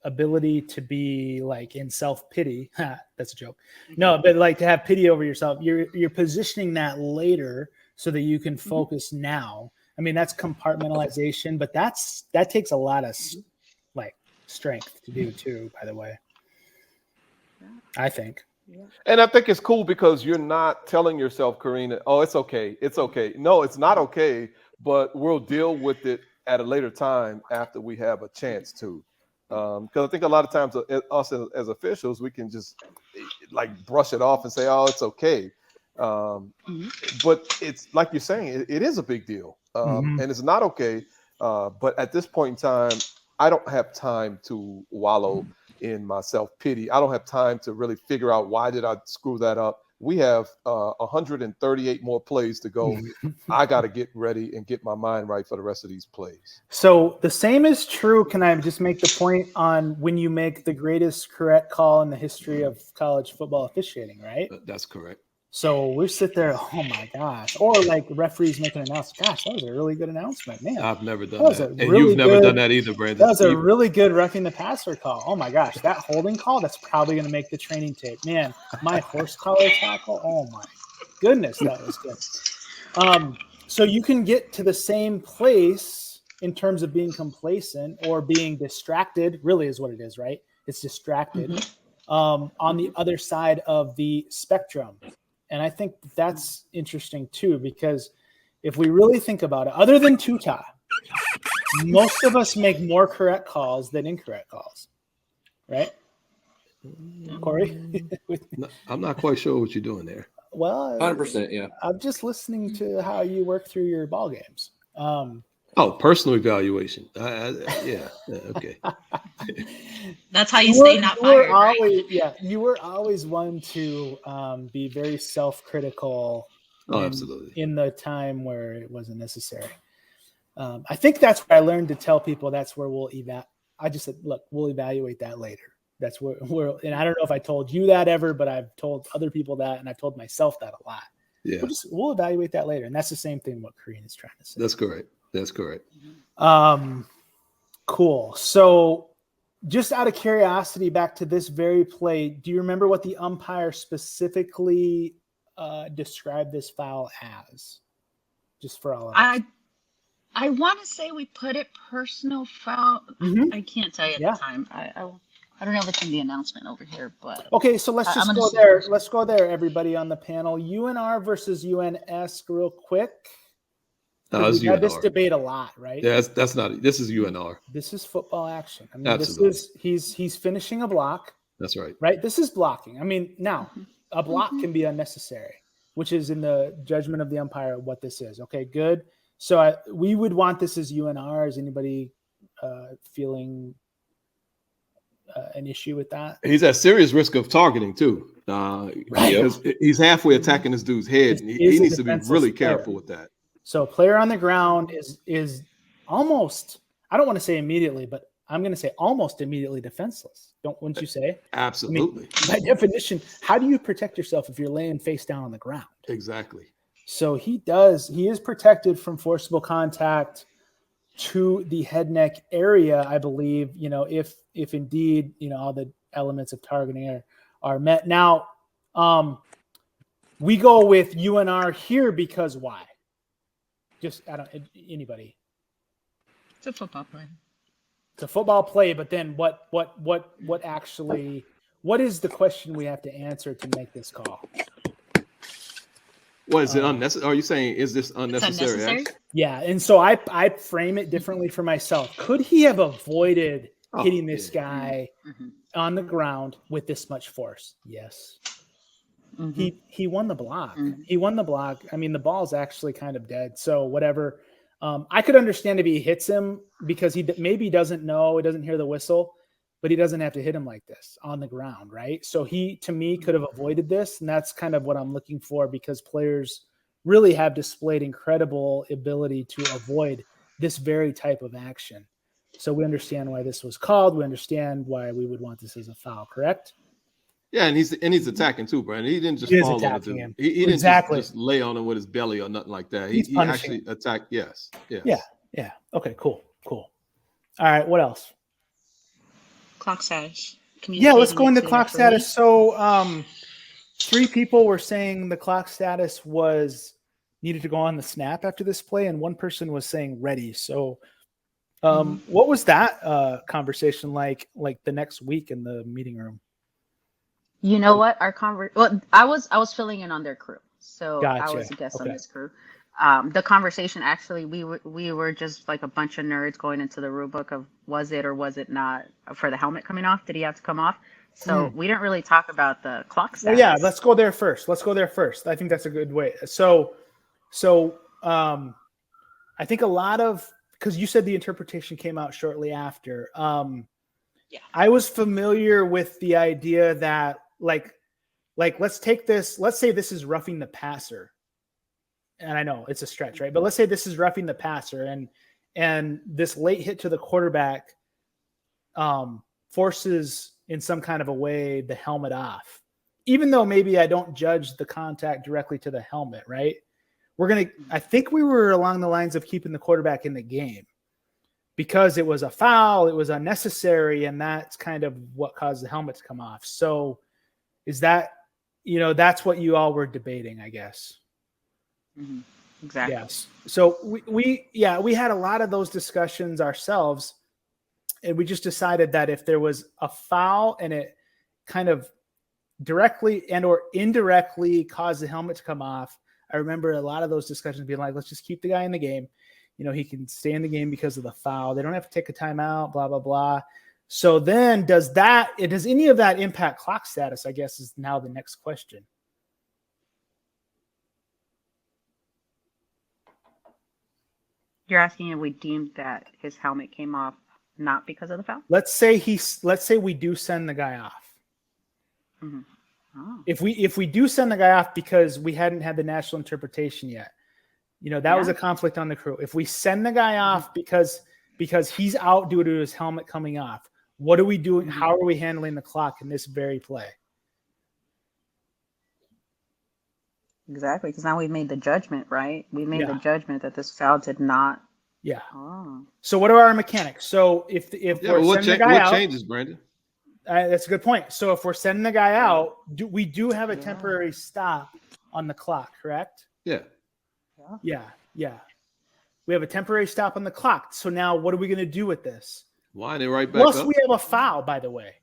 ability to be like in self-pity. That's a joke. No, but like to have pity over yourself. You're positioning that later so that you can focus now. I mean, that's compartmentalization, but that takes a lot of like strength to do too, by the way. I think. And I think it's cool because you're not telling yourself, Karina, oh, it's okay. It's okay. No, it's not okay, but we'll deal with it at a later time after we have a chance to. Because I think a lot of times us as officials, we can just like brush it off and say, oh, it's okay. But it's like you're saying, it is a big deal. And it's not okay. But at this point in time, I don't have time to wallow in my self-pity. I don't have time to really figure out why did I screw that up. We have 138 more plays to go. I got to get ready and get my mind right for the rest of these plays. So the same is true. Can I just make the point on when you make the greatest correct call in the history of college football officiating, right? That's correct. So we sit there, oh my gosh. Or like referees make an announcement. Gosh, that was a really good announcement, man. I've never done that. And really you've never done that either, Brandon. That was a really good roughing the passer call. Oh my gosh, that holding call, that's probably going to make the training tape. Man, my horse collar tackle, oh my goodness, that was good. So you can get to the same place in terms of being complacent or being distracted, really is what it is, right? It's distracted on the other side of the spectrum. And I think that's interesting too, because if we really think about it, other than Tuta, most of us make more correct calls than incorrect calls, right? Corey? No, I'm not quite sure what you're doing there. Well, 100%, yeah. I'm just listening to how you work through your ball games. Personal evaluation. Yeah, okay. That's how you stay not fired, right? Yeah, you were always one to be very self-critical. Absolutely. In the time where it wasn't necessary. I think that's where I learned to tell people that's where we'll I just said, look, we'll evaluate that later. That's where and I don't know if I told you that ever, but I've told other people that, and I've told myself that a lot. Yeah. We'll evaluate that later. And that's the same thing what Karina is trying to say. That's correct. That's correct. Cool. So just out of curiosity, back to this very play, do you remember what the umpire specifically described this foul as? Just for all of us. I want to say we put it personal foul. I can't tell you at the time. I don't know if it's in the announcement over here, but okay. So let's just go there. Let's go there, everybody on the panel. UNR versus UNS, real quick. We had this debate a lot, right? Yeah, that's not. This is UNR. This is football action. I mean, absolutely. This is he's finishing a block. That's right. Right. This is blocking. I mean, now a block can be unnecessary, which is in the judgment of the umpire what this is. Okay, good. So we would want this as UNR. Is anybody feeling an issue with that? He's at serious risk of targeting too. Right. Because he's halfway attacking this dude's head. And he needs to be really careful with that. So player on the ground is almost, I don't want to say immediately, but I'm going to say almost immediately defenseless. Wouldn't you say? Absolutely. I mean, by definition, how do you protect yourself if you're laying face down on the ground? Exactly. So he is protected from forcible contact to the head neck area, I believe, if indeed, all the elements of targeting are met. Now, we go with UNR here because why? Just anybody. It's a football play. It's a football play, but then what actually what is the question we have to answer to make this call? What is it unnecessary? Are you saying is this unnecessary? unnecessary? action? Yeah, and so I frame it differently for myself. Could he have avoided Oh, hitting this yeah. guy Mhm. on the ground with this much force? Yes. Mhm. He won the block. Mhm. He won the block. I mean, the ball's actually kind of dead. So whatever. I could understand if he hits him because maybe doesn't know, he doesn't hear the whistle, but he doesn't have to hit him like this on the ground, right? So he, to me, could have avoided this, and that's kind of what I'm looking for because players really have displayed incredible ability to avoid this very type of action. So we understand why this was called. We understand why we would want this as a foul, correct? Yeah, and he's attacking too, Brandon. He didn't just He is fall on attacking it. him. He didn't Exactly. just lay on him with his belly or nothing like that. He's He punishing actually attacked. Yes. Yeah. Okay, cool. All right, what else? Clock status. Yeah, let's go Communicating into to the clock referee. status. So 3 people were saying the clock status was needed to go on the snap after this play, and 1 person was saying ready. So what was that conversation like the next week in the meeting room? You know what? Well, I was filling in on their crew, so I Gotcha. was a guest on Okay. this crew. The conversation actually, we were just like a bunch of nerds going into the rule book of was it or was it not for the helmet coming off? Did he have to come off? So we didn't really talk about the clock Well, status. yeah, let's go there first. I think that's a good way. So I think a lot of, because you said the interpretation came out shortly after. Yeah. I was familiar with the idea that like let's say this is roughing the passer. And I know it's a stretch, right? But let's say this is roughing the passer and this late hit to the quarterback forces in some kind of a way the helmet off. Even though maybe I don't judge the contact directly to the helmet, right? I think we were along the lines of keeping the quarterback in the game because it was a foul, it was unnecessary, and that's kind of what caused the helmet to come off. So is that, that's what you all were debating, I guess. Mm-hmm. Exactly. Yes. So we had a lot of those discussions ourselves, and we just decided that if there was a foul and it kind of directly and or indirectly caused the helmet to come off, I remember a lot of those discussions being like, let's just keep the guy in the game. He can stay in the game because of the foul. They don't have to take a timeout, blah, blah, blah. So then does any of that impact clock status, I guess, is now the next question. You're asking if we deemed that his helmet came off not because of the foul? Let's say we do send the guy off. Mm-hmm. Oh. If we do send the guy off because we hadn't had the national interpretation yet, that was a conflict on the crew. If we send the guy off because he's out due to his helmet coming off, what are we doing? How are we handling the clock in this very play? Exactly, because now we've made the judgment, right? We made the judgment that this foul did not. Yeah. Oh. So what are our mechanics? So if we're sending the guy out, what changes, Brandon? That's a good point. So if we're sending the guy out, we do have a temporary stop on the clock, correct? Yeah. Yeah. We have a temporary stop on the clock. So now what are we going to do with this? Wind it right back Plus, up. we have a foul, by the way.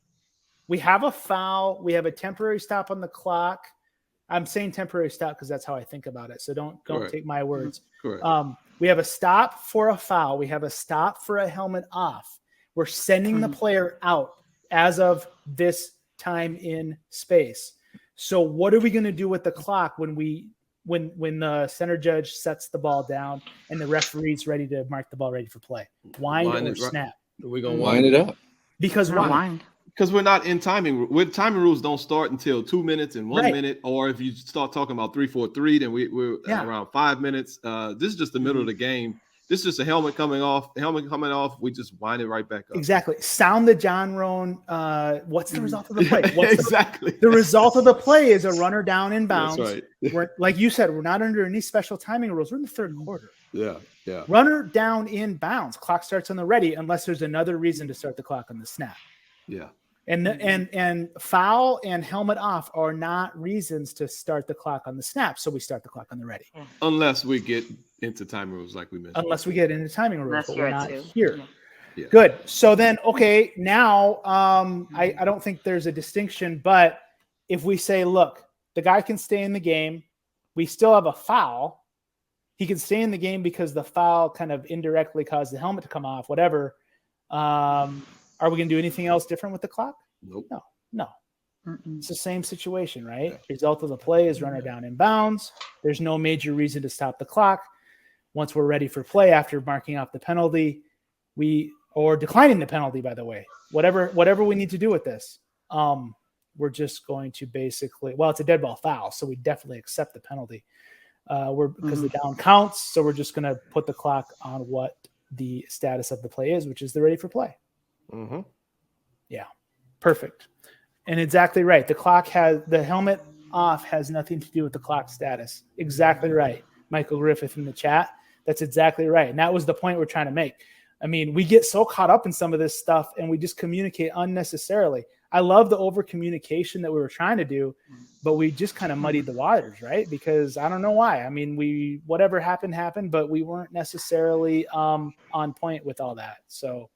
We have a foul. We have a temporary stop on the clock. I'm saying temporary stop because that's how I think about it. So don't take my words. Correct. We have a stop for a foul. We have a stop for a helmet off. We're sending the player out as of this time in space. So what are we going to do with the clock when the center judge sets the ball down and the referee's ready to mark the ball ready for play? Wind or snap? We're going to Wind it up. Because why? Wind. Because we're not in timing. Timing rules don't start until 2 minutes and 1 Right. minute. Or if you start talking about 3-4-3, then we're around 5 minutes. This is just the middle of the game. This is just a helmet coming off. We just wind it right back up. Exactly. Sound the John Roan. What's the result of the play? Exactly. The result of the play is a runner down in bounds. That's right. We're, like you said, we're not under any special timing rules. We're in the third quarter. Yeah. Runner down in bounds. Clock starts on the ready unless there's another reason to start the clock on the snap. Yeah. And foul and helmet off are not reasons to start the clock on the snap. So we start the clock on the ready. Unless we get into time rules like we mentioned. Unless we get into timing rules, Unless but you're we're at not 2. here. Yeah. Good. So then, okay, now I don't think there's a distinction, but if we say, look, the guy can stay in the game, we still have a foul. He can stay in the game because the foul kind of indirectly caused the helmet to come off, whatever. Are we going to do anything else different with the clock? Nope. No. Mm-mm. It's the same situation, right? Yeah. Result of the play is runner down in bounds. There's no major reason to stop the clock. Once we're ready for play after marking off the penalty, or declining the penalty, by the way, whatever we need to do with this, we're just going to basically, well, it's a dead ball foul, so we definitely accept the penalty. Because the down counts, so we're just going to put the clock on what the status of the play is, which is the ready for play. Mm-hmm. Yeah, perfect. And exactly right. The helmet off has nothing to do with the clock status. Exactly right. Michael Griffith in the chat. That's exactly right. And that was the point we're trying to make. I mean, we get so caught up in some of this stuff and we just communicate unnecessarily. I love the over communication that we were trying to do, but we just kind of muddied the waters, right? Because I don't know why. I mean, whatever happened, but we weren't necessarily on point with all that. So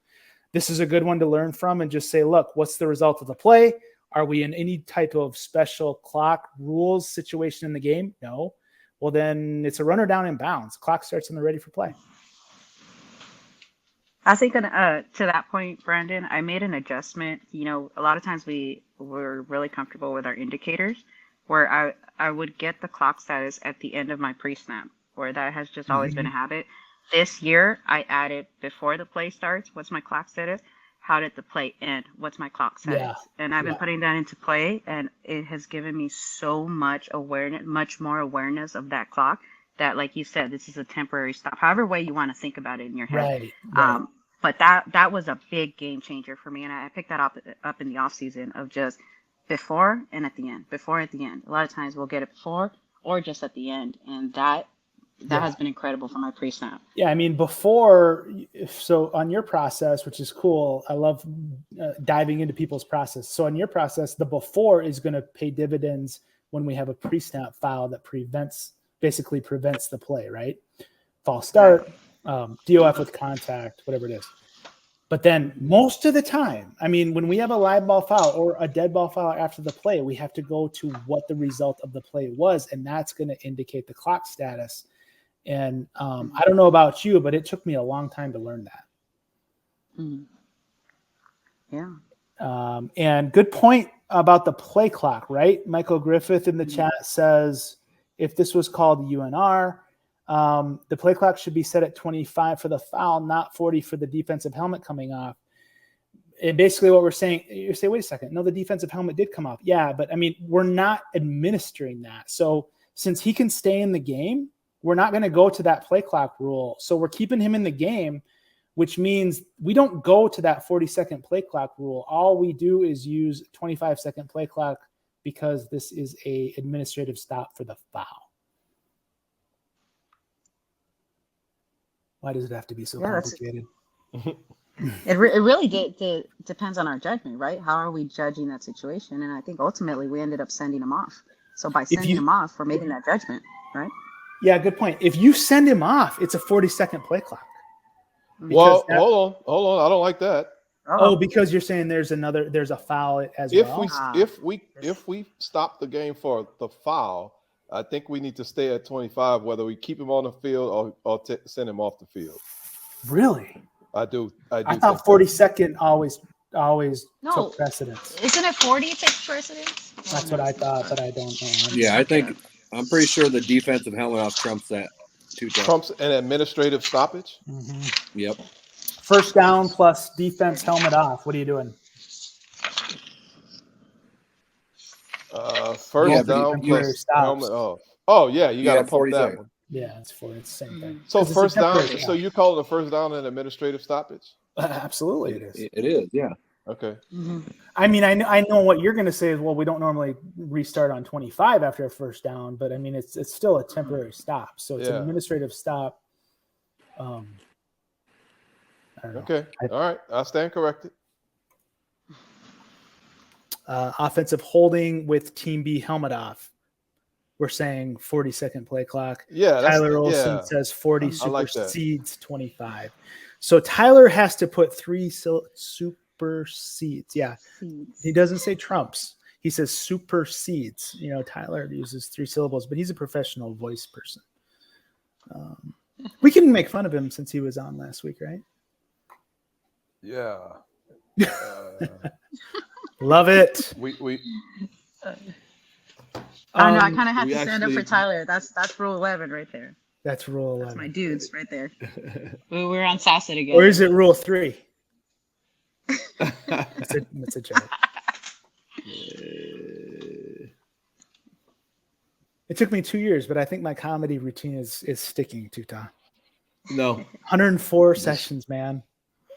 this is a good one to learn from and just say, look, what's the result of the play? Are we in any type of special clock rules situation in the game? No. Well, then it's a runner down in bounds. Clock starts on the ready for play. I think to that point, Brandon, I made an adjustment. You know, a lot of times we're really comfortable with our indicators, where I would get the clock status at the end of my pre-snap, where that has just always been a habit. This year, I added before the play starts, what's my clock status? How did the play end? What's my clock status? Yeah. And I've been putting that into play, and it has given me so much awareness, much more awareness of that clock, that, like you said, this is a temporary stop. However way you want to think about it in your head. Right. But that was a big game changer for me, and I picked that up in the off season of just before and at the end. Before and at the end. A lot of times we'll get it before or just at the end, and that has been incredible for my pre-snap. Yeah, I mean, before, so on your process, which is cool, I love diving into people's process. So on your process, the before is going to pay dividends when we have a pre-snap foul that basically prevents the play, right? False start, DOF with contact, whatever it is. But then most of the time, I mean, when we have a live ball foul or a dead ball foul after the play, we have to go to what the result of the play was, and that's going to indicate the clock status. And I don't know about you, but it took me a long time to learn that. Yeah. And good point about the play clock, right? Michael Griffith in the chat says, if this was called UNR, the play clock should be set at 25 for the foul, not 40 for the defensive helmet coming off. And basically what we're saying, you say, wait a second, no, the defensive helmet did come off. Yeah, but I mean, we're not administering that. So since he can stay in the game, we're not going to go to that play clock rule. So we're keeping him in the game, which means we don't go to that 40-second play clock rule. All we do is use 25-second play clock because this is a administrative stop for the foul. Why does it have to be so complicated? It really depends on our judgment, right? How are we judging that situation? And I think ultimately we ended up sending him off. So by sending him off, we're making that judgment, right? Yeah, good point. If you send him off, it's a 40-second play clock. Well, hold on. I don't like that. Oh, because you're saying there's a foul as well. If we stop the game for the foul, I think we need to stay at 25, whether we keep him on the field or send him off the field. Really? I do. I thought 40-second always took precedence. Isn't it 40 takes precedence? That's what I thought, but I don't know. Yeah, I'm pretty sure the defensive helmet off trumps that. Trumps an administrative stoppage? Mm-hmm. Yep. First down plus defense helmet off. What are you doing? First down plus helmet off. Oh, yeah, you got to pump that seconds. one. Yeah, it's the same thing. So first down, so you call it a first down an administrative stoppage? Absolutely, it is. It is, yeah. Okay. Mm-hmm. I mean, I know what you're going to say is, well, we don't normally restart on 25 after a first down, but I mean, it's still a temporary stop. So it's an administrative stop. I don't know. Okay. All right. I'll stand corrected. Offensive holding with Team B helmet off. we're saying 40-second play clock. Yeah, Tyler Olson yeah. says 40 I like that. supersedes 25. So Tyler has to put 3 supersedes. Yeah, he doesn't say trumps. He says supersedes. You know, Tyler uses 3 syllables, but he's a professional voice person. We can make fun of him since he was on last week, right? Yeah. Love it. We I know. I kind of had we to stand up for actually- Tyler. That's rule 11 right there. That's rule That's 11. my dudes right there. We're on Sasa again. Or is it rule 3? It's a joke. It took me 2 years, but I think my comedy routine is sticking, Tuta. No. 104 sessions, man.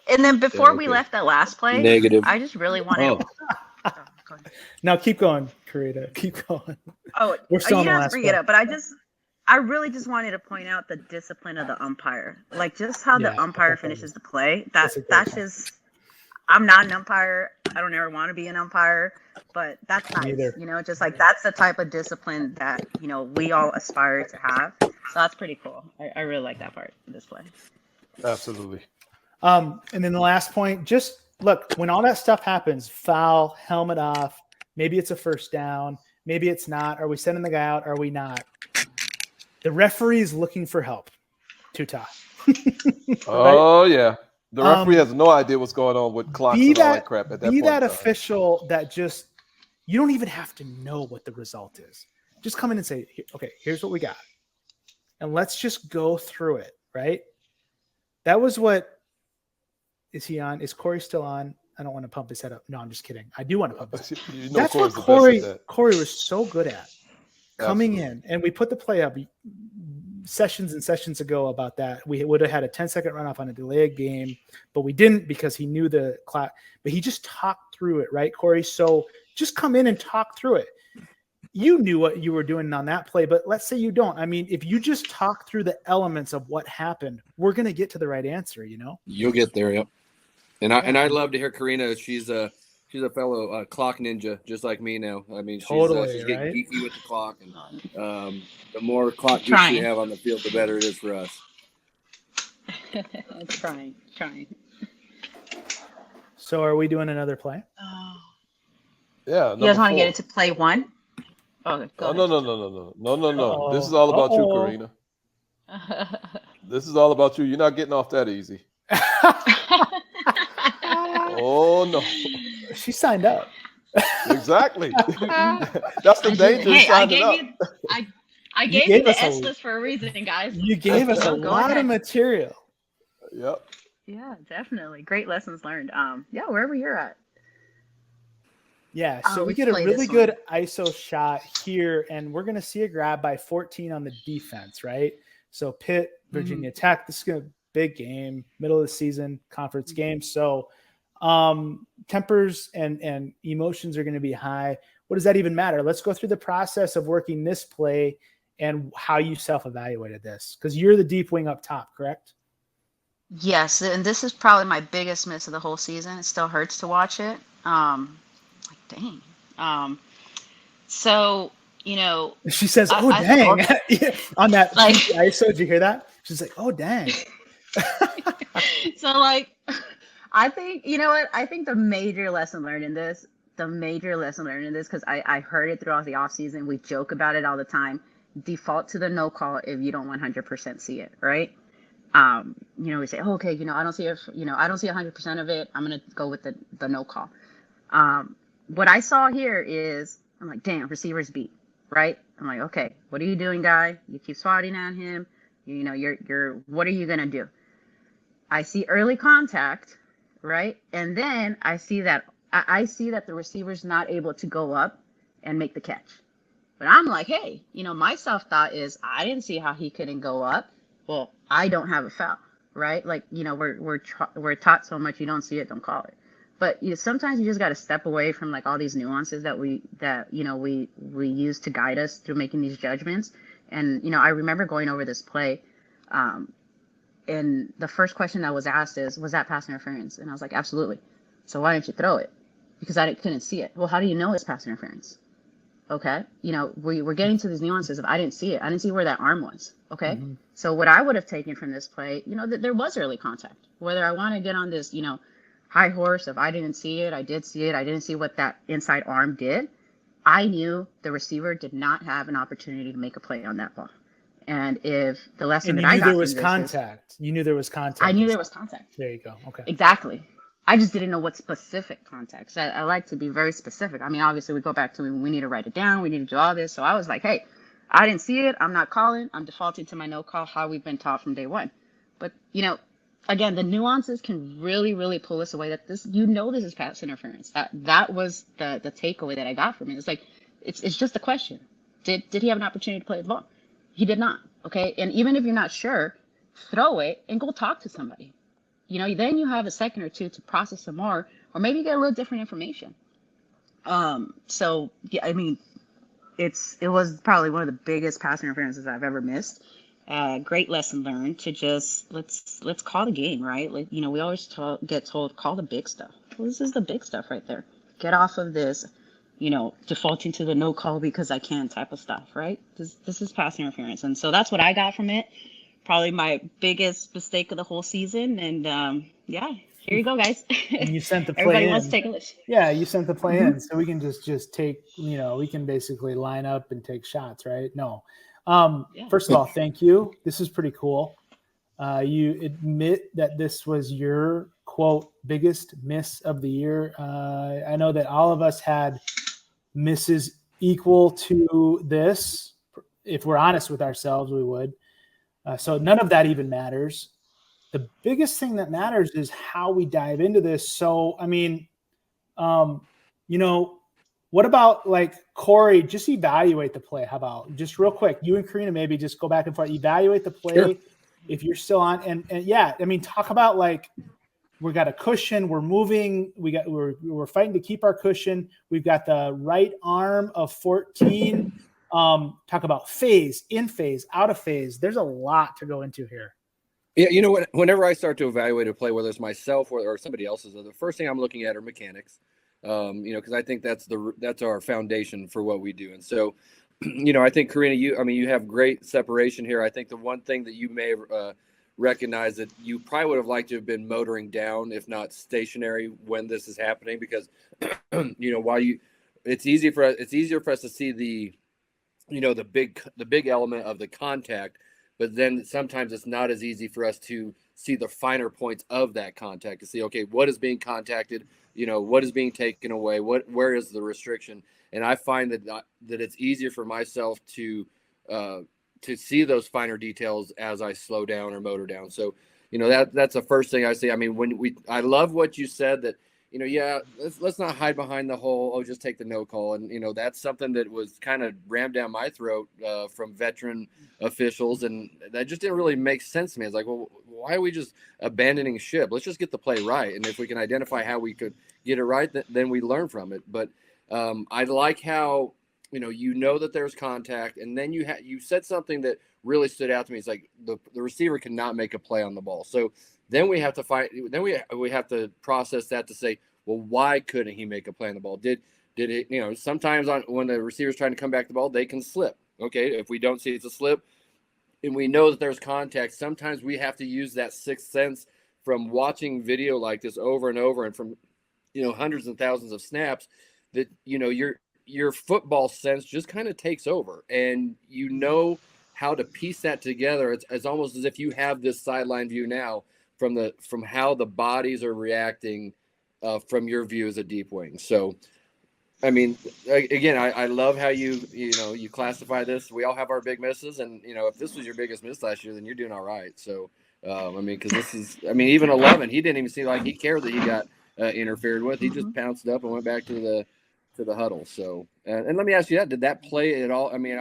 And then before Yeah, we okay. left that last play, Negative. I just really wanted. Oh, Oh, go ahead. Now keep going, Karita. Keep going. Oh, We're still you on the have to last bring play. it up, but I really just wanted to point out the discipline of the umpire, like just how Yeah, the umpire that's finishes the play. That's a great That's point. just. I'm not an umpire. I don't ever want to be an umpire, but that's nice. Neither. You know, just like that's the type of discipline that we all aspire to have. So that's pretty cool. I really like that part of this play. absolutely. And then the last point, just look, when all that stuff happens, foul, helmet off, maybe it's a first down, maybe it's not. Are we sending the guy out? Are we not? The referee is looking for help. Tuta. Oh yeah. The referee Um, has no idea what's going on with clocks be and all that- that crap at that Be point. that in time. official that just, you don't even have to know what the result is. Just come in and say, okay, here's what we got. And let's just go through it, right? That was what, is he on? Is Corey still on? I don't want to pump his head up. No, I'm just kidding. I do want to pump his head. You know That's Corey's what the best at that. Corey was so good at. Coming Absolutely. in, and we put the play up sessions and sessions ago about that. We would have had a 10-second runoff on a delayed game, but we didn't because he knew the clock. But he just talked through it, right, Corey? So just come in and talk through it. You knew what you were doing on that play, but let's say you don't. I mean, if you just talk through the elements of what happened, we're going to get to the right answer, you know? You'll get there. Yep. And I'd love to hear Karina. She's a fellow clock ninja, just like me now. I mean, Totally, she's getting right? geeky with the clock, and the more clock geeks Trying. we have on the field, the better it is for us. Trying. So are we doing another play? Oh. Yeah. You guys want to number get into play 1? Okay, four. go No. This is all about you, Uh-oh. Karina. ahead. This is all about you. You're not getting off that easy. Oh no. She signed up. Exactly. That's the danger of Hey, I signing up. gave you, I You gave gave you us the a- S list for a reason, guys. You gave us a Go lot ahead. of material. Yep. Yeah, definitely. Great lessons learned. Yeah, wherever you're at. Yeah, so we let's get a play really this good ISO shot here, and we're going to see a grab by 14 on the defense, right? So Pitt, Virginia Tech, this is a big game, middle of the season, conference game. So tempers and emotions are going to be high. What does that even matter? Let's go through the process of working this play and how you self-evaluated this, because you're the deep wing up top, correct? Yes, and this is probably my biggest miss of the whole season. It still hurts to watch it. Like, dang. So, She says, I- "Oh I dang!" thought- Yeah, on that Like- ISO. Did you hear that? She's like, "Oh dang!" so like, I think, you know what? I think the major lesson learned in this, because I heard it throughout the offseason. We joke about it all the time. Default to the no call if you don't 100% see it, right? We say, oh, okay, I don't see I don't see 100% of it. I'm going to go with the no call. What I saw here is, I'm like, damn, receivers beat, right? I'm like, okay, what are you doing, guy? You keep swatting at him. You're what are you going to do? I see early contact, right? And then I see that the receiver's not able to go up and make the catch. But I'm like, hey, my self-thought is I didn't see how he couldn't go up. Well, I don't have a foul, right? Like, we're taught so much, you don't see it, don't call it. But sometimes you just got to step away from like all these nuances that we use to guide us through making these judgments. And I remember going over this play, and the first question that was asked is, was that pass interference? And I was like, absolutely. So why didn't you throw it? Because I couldn't see it. Well, how do you know it's pass interference? Okay. We're getting to these nuances of I didn't see it. I didn't see where that arm was. Okay. Mm-hmm. So what I would have taken from this play, that there was early contact. Whether I want to get on this, high horse of I didn't see it, I did see it, I didn't see what that inside arm did. I knew the receiver did not have an opportunity to make a play on that ball. And if the lesson And that you I knew got there from was this contact. You knew there was contact. I knew there was contact. There you go. Okay. Exactly. I just didn't know what specific context. I like to be very specific. I mean, obviously, we go back to we need to write it down. We need to do all this. So I was like, hey, I didn't see it. I'm not calling. I'm defaulting to my no call, how we've been taught from day one. But, again, the nuances can really, really pull us away. That this is pass interference. That was the takeaway that I got from it. It's like, it's just a question. Did he have an opportunity to play the ball? He did not. Okay. And even if you're not sure, throw it and go talk to somebody. Then you have a second or two to process some more, or maybe get a little different information. So yeah, I mean, it was probably one of the biggest pass interferences I've ever missed. Great lesson learned to just let's call the game, right? Like, we always get told, call the big stuff. Well, this is the big stuff right there. Get off of this, defaulting to the no call because I can type of stuff, right? This is pass interference. And so that's what I got from it. Probably my biggest mistake of the whole season. And yeah, here you go, guys. And you sent the play Everybody in. wants to take a look. Yeah, you sent the play in, so we can just take, we can basically line up and take shots, right? No. First of all, thank you. This is pretty cool. You admit that this was your, quote, biggest miss of the year. I know that all of us had misses equal to this. If we're honest with ourselves, we would. So none of that even matters. The biggest thing that matters is how we dive into this. So, I mean, what about like Corey, just evaluate the play. How about just real quick, you and Karina, maybe just go back and forth, evaluate the play. Sure. If you're still on and yeah, I mean, talk about like, we got a cushion, we're moving, we're fighting to keep our cushion. We've got the right arm of 14. Talk about phase, in phase, out of phase. There's a lot to go into here. Yeah, whenever I start to evaluate a play, whether it's myself or somebody else's, the first thing I'm looking at are mechanics. Because I think that's our foundation for what we do. And so, I think Karina, you have great separation here. I think the one thing that you may recognize that you probably would have liked to have been motoring down, if not stationary, when this is happening, because it's easier for us to see the big element of the contact, but then sometimes it's not as easy for us to see the finer points of that contact, to see, okay, what is being contacted, what is being taken away, where is the restriction. And I find that it's easier for myself to see those finer details as I slow down or motor down. So, that's the first thing I say. I mean, I love what you said that, let's not hide behind the whole, just take the no call. And, that's something that was kind of rammed down my throat from veteran officials. And that just didn't really make sense to me. It's like, well, why are we just abandoning ship? Let's just get the play right. And if we can identify how we could get it right, then we learn from it. But I like how, that there's contact. And then you said something that really stood out to me. It's like the receiver cannot make a play on the ball. So then we have to find. Then we have to process that to say, well, why couldn't he make a play on the ball? Did it? Sometimes when the receiver's trying to come back the ball, they can slip. Okay, if we don't see it's a slip, and we know that there's contact, sometimes we have to use that sixth sense from watching video like this over and over, and from hundreds and thousands of snaps, that your football sense just kind of takes over, and how to piece that together. It's almost as if you have this sideline view now from how the bodies are reacting from your view as a deep wing. So, I mean, again, I love how you classify this. We all have our big misses, and if this was your biggest miss last year, then you're doing all right. So, because even 11, he didn't even seem like he cared that he got interfered with. He just pounced up and went back to the huddle. So, and let me ask you that: did that play at all? I mean,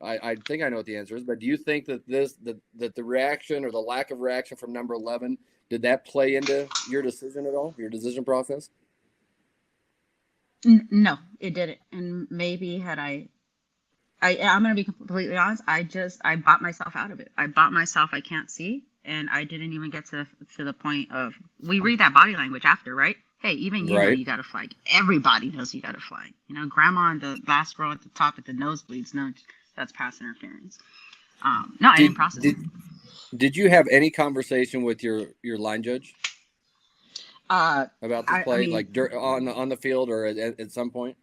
I think I know what the answer is, but do you think that that the reaction or the lack of reaction from number 11, did that play into your decision at all, your decision process? No, it didn't. And maybe had I'm going to be completely honest. I bought myself out of it. I can't see. And I didn't even get to the point of, we read that body language after, right? hey, even you know Right. you got a flag. Everybody knows you got a flag. You know, grandma on the last row at the top at the nosebleeds knows that's pass interference. No, I Did didn't process did it. did you have any conversation with your line judge about this I play, mean, like on the field or at some point?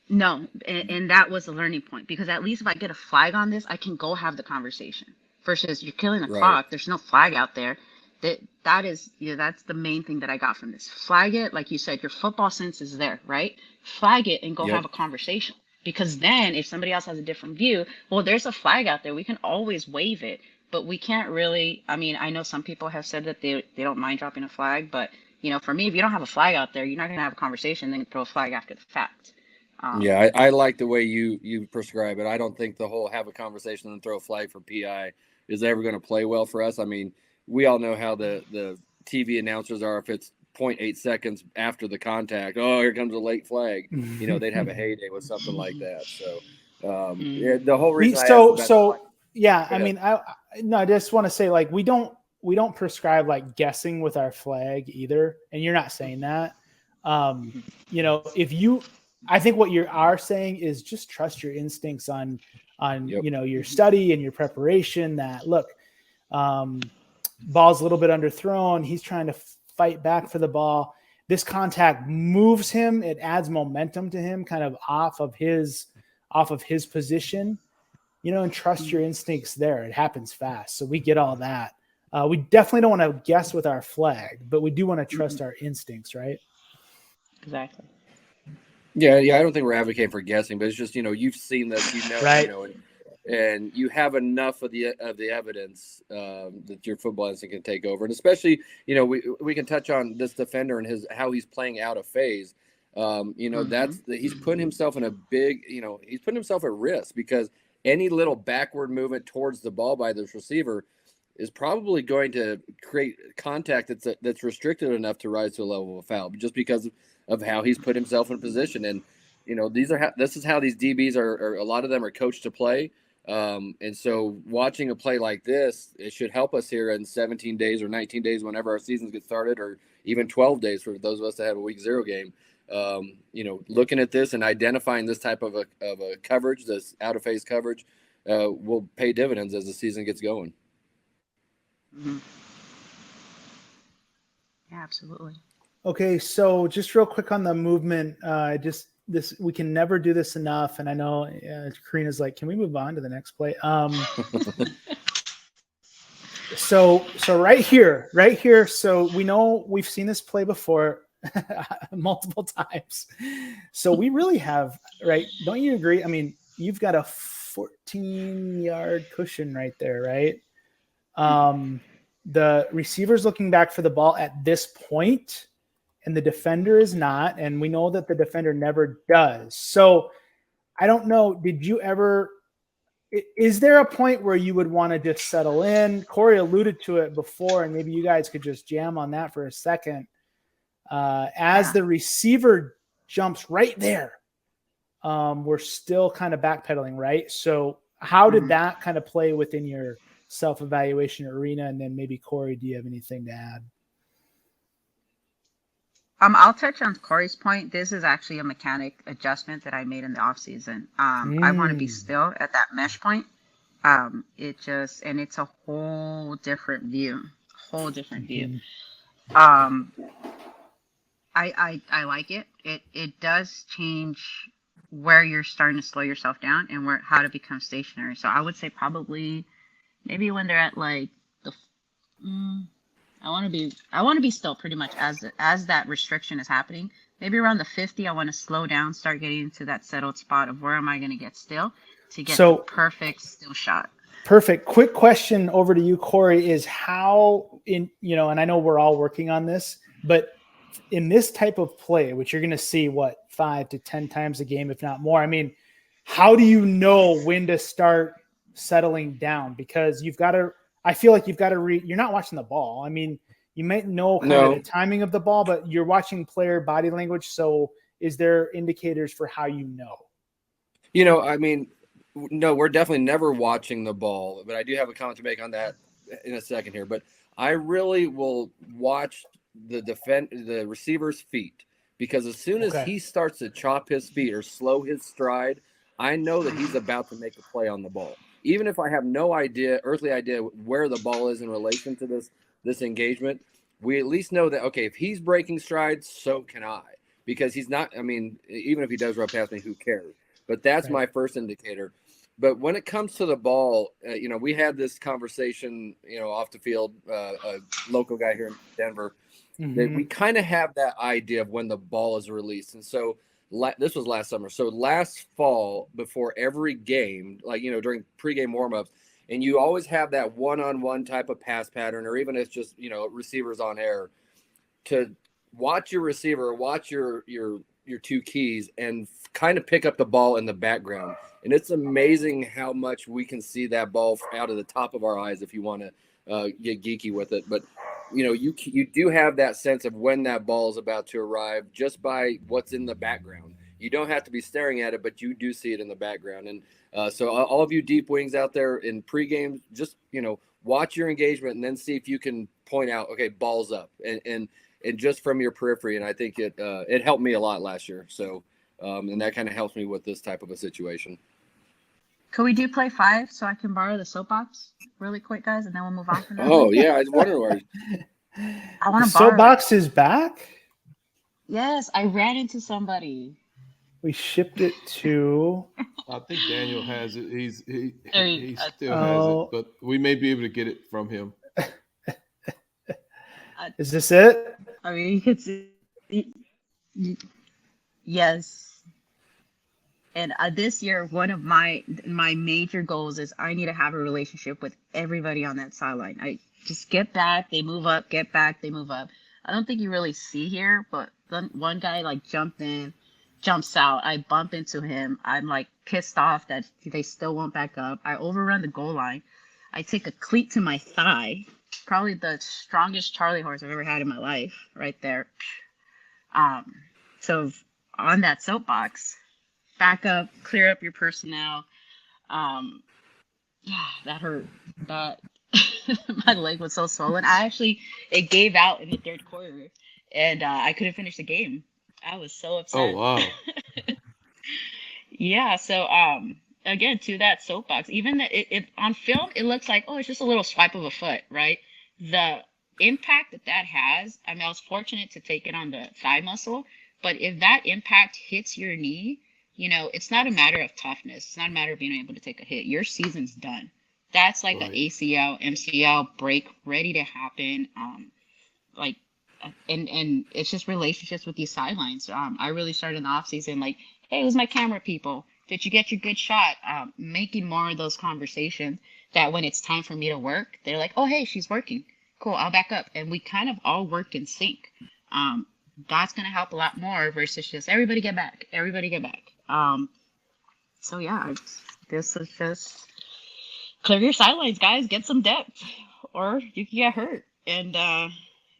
no, and that was the learning point because at least if I get a flag on this, I can go have the conversation. Versus you're killing the Right. clock. There's no flag out there. That is, that's the main thing that I got from this. Flag it, like you said, your football sense is there, right? Flag it and go Yep. have a conversation. Because then if somebody else has a different view, well, there's a flag out there. We can always wave it, but we can't really. I mean, I know some people have said that they don't mind dropping a flag, but for me, if you don't have a flag out there, you're not gonna have a conversation, then throw a flag after the fact. Yeah, I like the way you prescribe it. I don't think the whole have a conversation and throw a flag for PI is ever going to play well for us. I mean, we all know how the TV announcers are. If it's 0.8 seconds after the contact, oh, here comes a late flag. They'd have a heyday with something like that. So, yeah, the whole reason I asked about the flag- yeah, Go I ahead. mean, I just want to say, like, we don't prescribe like guessing with our flag either, and you're not saying that. I think what you are saying is just trust your instincts on Yep. your study and your preparation. That look, ball's a little bit underthrown. He's trying to fight back for the ball. This contact moves him. It adds momentum to him, kind of off of his position. And trust your instincts there. It happens fast. So we get all that. We definitely don't want to guess with our flag, but we do want to trust our instincts, right? Exactly. Yeah. I don't think we're advocating for guessing, but it's just you've seen this, Right. and you have enough of the evidence that your football instinct can take over, and especially we can touch on this defender and how he's playing out of phase. He's putting himself in a big he's putting himself at risk because any little backward movement towards the ball by this receiver is probably going to create contact that's restricted enough to rise to a level of a foul, just because of how he's put himself in position. And this is how these DBs are. A lot of them are coached to play. And so watching a play like this, it should help us here in 17 days or 19 days, whenever our seasons get started, or even 12 days for those of us that have a week 0 game. Looking at this and identifying this type of a coverage, this out of phase coverage, will pay dividends as the season gets going. Mm-hmm. Yeah, absolutely. Okay, so just real quick on the movement, we can never do this enough, and I know Karina's like, can we move on to the next play? So right here. So we know we've seen this play before multiple times. So we really have, right? Don't you agree? I mean, you've got a 14-yard cushion right there, right? The receiver's looking back for the ball at this point, and the defender is not, and we know that the defender never does. So I don't know, is there a point where you would want to just settle in? Corey alluded to it before, and maybe you guys could just jam on that for a second. As the receiver jumps right there, we're still kind of backpedaling, right? So how did that kind of play within your self-evaluation arena? And then maybe Corey, do you have anything to add? I'll touch on Corey's point. This is actually a mechanic adjustment that I made in the off season. I want to be still at that mesh point. It's a whole different view. I like it. It does change where you're starting to slow yourself down and how to become stationary. So I would say probably maybe when they're at like I want to be still pretty much as that restriction is happening. Maybe around the 50, I want to slow down, start getting into that settled spot of where am I going to get still to get the perfect still shot. Perfect. Quick question over to you, Corey, is how and I know we're all working on this, but in this type of play, which you're going to see 5 to 10 times a game, if not more. I mean, how do you know when to start settling down? Because I feel like you've got to you're not watching the ball. I mean, you might know kind of the timing of the ball, but you're watching player body language. So is there indicators for how you know? I mean, no, we're definitely never watching the ball, but I do have a comment to make on that in a second here. But I really will watch the receiver's feet, because as soon as he starts to chop his feet or slow his stride, I know that he's about to make a play on the ball. Even if I have no earthly idea where the ball is in relation to this engagement, we at least know that, okay, if he's breaking strides, so can I. Because he's not, I mean, even if he does run past me, who cares? But that's my first indicator. But when it comes to the ball, we had this conversation, off the field, a local guy here in Denver, that we kind of have that idea of when the ball is released. And so this was last summer. So last fall, before every game, during pregame warmups, and you always have that one-on-one type of pass pattern, or even if it's just, receivers on air, to watch your receiver, watch your two keys, and kind of pick up the ball in the background. And it's amazing how much we can see that ball out of the top of our eyes if you want to get geeky with it. But, you do have that sense of when that ball is about to arrive just by what's in the background. You don't have to be staring at it, but you do see it in the background. And so all of you deep wings out there in pregame, just, watch your engagement and then see if you can point out, okay, ball's up. And just from your periphery. And I think it helped me a lot last year. So, and that kind of helps me with this type of a situation. Could we do play 5 so I can borrow the soapbox really quick, guys, and then we'll move on from that? Oh, yeah. I was wondering where. I want to borrow soapbox is back? Yes, I ran into somebody. We shipped it to. I think Daniel has it. He still Oh. has it, but we may be able to get it from him. Is this it? I mean, you could see. Yes. And this year, one of my major goals is I need to have a relationship with everybody on that sideline. I just get back, they move up, get back, they move up. I don't think you really see here, but one guy jumps out. I bump into him. I'm pissed off that they still won't back up. I overrun the goal line. I take a cleat to my thigh. Probably the strongest Charlie horse I've ever had in my life, right there. So on that soapbox, back up, clear up your personnel. Yeah, that hurt. That my leg was so swollen. It gave out in the third quarter, and I couldn't finish the game. I was so upset. Oh wow! Yeah. So again, to that soapbox, even it on film, it looks like, oh, it's just a little swipe of a foot, right? The impact that has, I mean, I was fortunate to take it on the thigh muscle, but if that impact hits your knee, it's not a matter of toughness. It's not a matter of being able to take a hit. Your season's done. That's like an ACL, MCL break ready to happen. And it's just relationships with these sidelines. I really started in the off season, hey, who's my camera people? Did you get your good shot? Making more of those conversations that when it's time for me to work, they're like, oh, hey, she's working. Cool, I'll back up. And we kind of all work in sync. That's going to help a lot more versus just everybody get back. So yeah, this is just clear your sidelines, guys. Get some depth, or you can get hurt. And yeah,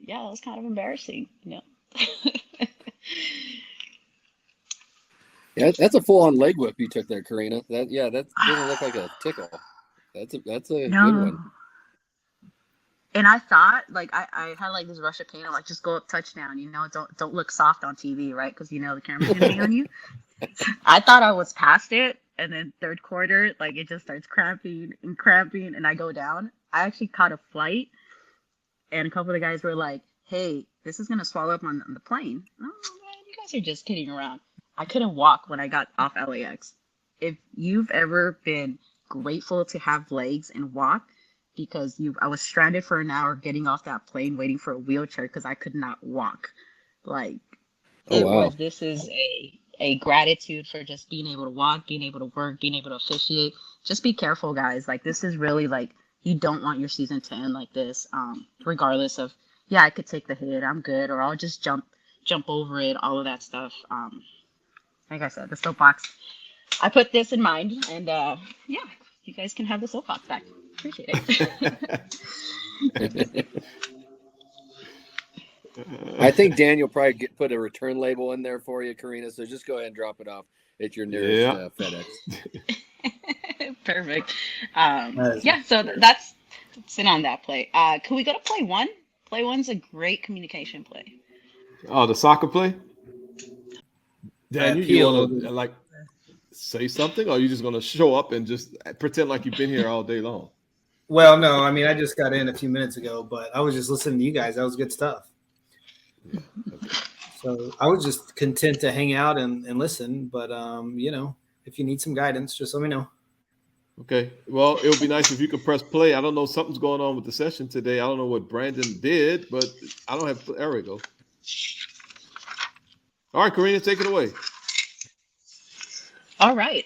that was kind of embarrassing. Yeah, that's a full-on leg whip you took there, Karina. That doesn't look like a tickle. That's a good one. And I thought, I had this rush of pain. I'm just go up touchdown. Don't look soft on TV, right? Because the camera's gonna be on you. I thought I was past it, and then third quarter, it just starts cramping, and I go down. I actually caught a flight, and a couple of the guys were like, "Hey, this is gonna swallow up on the plane." Oh man, you guys are just kidding around. I couldn't walk when I got off LAX. If you've ever been grateful to have legs and walk, because I was stranded for an hour getting off that plane waiting for a wheelchair because I could not walk. This is a gratitude for just being able to walk, being able to work, being able to officiate. Just be careful, guys. This is really you don't want your season to end like this. Regardless of, I could take the hit, I'm good, or I'll just jump over it, all of that stuff. Like I said, the soapbox. I put this in mind, and you guys can have the soapbox back. Appreciate it. I think Daniel probably put a return label in there for you, Karina. So just go ahead and drop it off at your nearest FedEx. Perfect. So that's it on that play. Can we go to play 1? Play one's a great communication play. Oh, the soccer play. Dan, you want to like say something, or are you just going to show up and just pretend like you've been here all day long? Well, no, I mean, I just got in a few minutes ago, but I was just listening to you guys. That was good stuff. Yeah, okay. So I was just content to hang out and listen. But, if you need some guidance, just let me know. Okay. Well, it would be nice if you could press play. I don't know. Something's going on with the session today. I don't know what Brandon did, but I don't have. There we go. All right, Karina, take it away. All right.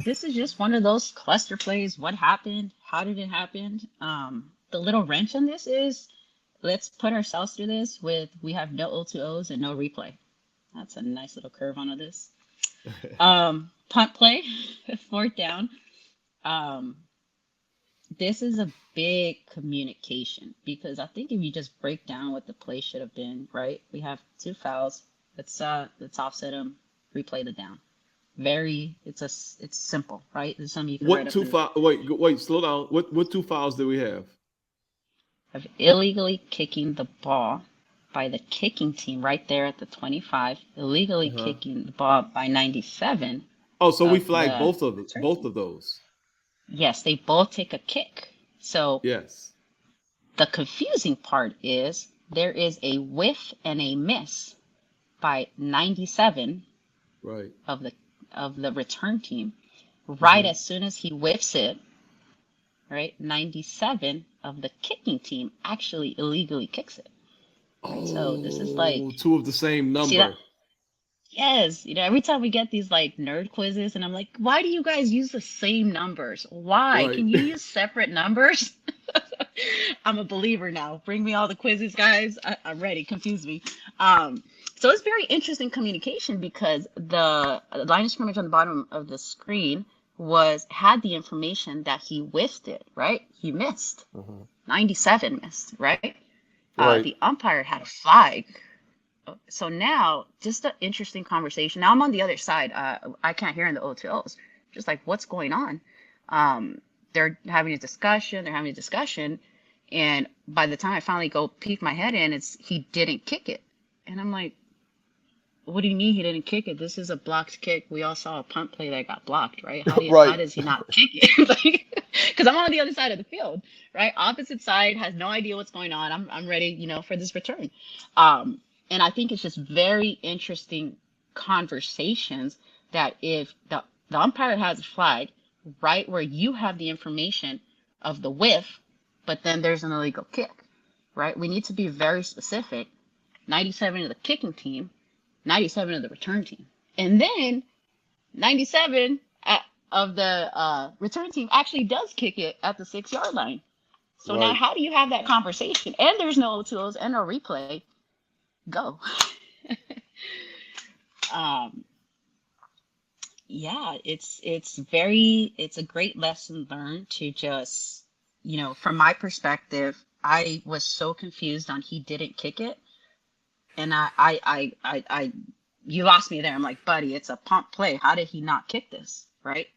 This is just one of those cluster plays. What happened? How did it happen? The little wrench on this is let's put ourselves through this with we have no O2Os and no replay. That's a nice little curve onto this. Punt play, 4th down. This is a big communication because I think if you just break down what the play should have been, right? We have 2 fouls. Let's offset them, replay the down. It's simple, right? There's something you can What 2 fouls? Wait, slow down. What 2 fouls do we have? Of illegally kicking the ball by the kicking team right there at the 25, illegally kicking the ball by 97. Oh, so we flagged both of those. Yes, they both take a kick. So yes, the confusing part is there is a whiff and a miss by 97 right of the return team. Right as soon as he whiffs it, right, 97 of the kicking team actually illegally kicks it. Right? So this is like 2 of the same number. Yes, every time we get these like nerd quizzes, and I'm like, why do you guys use the same numbers? Why? Right. Can you use separate numbers? I'm a believer now. Bring me all the quizzes, guys. I'm ready. Confuse me. So it's very interesting communication because the line of scrimmage on the bottom of the screen had the information that he whiffed it, right? He missed. 97 missed, right? The umpire had a flag. So now, just an interesting conversation. Now I'm on the other side. I can't hear in the O2Os. Just like, what's going on? They're having a discussion. And by the time I finally go peek my head in, he didn't kick it. And I'm like, what do you mean he didn't kick it? This is a blocked kick. We all saw a punt play that got blocked, right? How does he not kick it? Because I'm on the other side of the field, right? Opposite side, has no idea what's going on. I'm ready, for this return. And I think it's just very interesting conversations that if the umpire has a flag right where you have the information of the whiff, but then there's an illegal kick, right? We need to be very specific. 97 of the kicking team, 97 of the return team. And then 97 of the return team actually does kick it at the 6-yard line. So now how do you have that conversation? And there's no O2Os and no replay. Go. It's a great lesson learned to just, from my perspective, I was so confused on he didn't kick it. And I you lost me there. I'm like, buddy, it's a pump play. How did he not kick this? Right.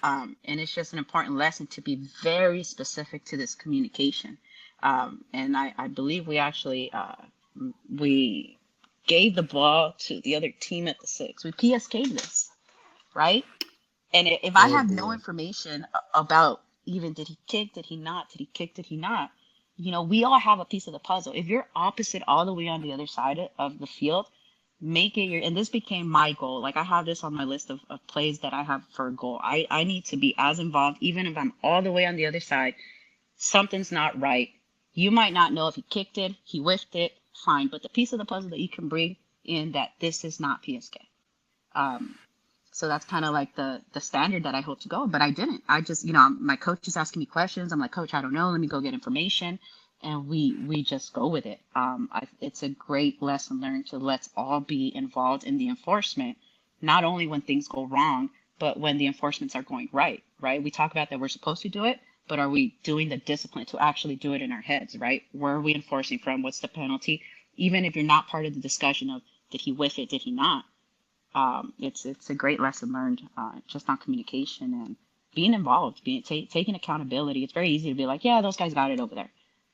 And it's just an important lesson to be very specific to this communication. And I believe we actually, we gave the ball to the other team at the 6. We PSK'd this, right? And if I have no information about even did he kick, did he not, did he kick, did he not, we all have a piece of the puzzle. If you're opposite all the way on the other side of the field, make it and this became my goal. Like I have this on my list of plays that I have for a goal. I need to be as involved, even if I'm all the way on the other side. Something's not right. You might not know if he kicked it, he whiffed it, fine. But the piece of the puzzle that you can bring in that this is not PSK. So that's kind of like the standard that I hope to go, but I didn't. I just, my coach is asking me questions. I'm like, coach, I don't know. Let me go get information. And we just go with it. It's a great lesson learned to let's all be involved in the enforcement, not only when things go wrong, but when the enforcements are going right? We talk about that we're supposed to do it, but are we doing the discipline to actually do it in our heads, right? Where are we enforcing from? What's the penalty? Even if you're not part of the discussion of did he whiff it, did he not? It's a great lesson learned just on communication and being involved, taking accountability. It's very easy to be like, yeah, those guys got it over there.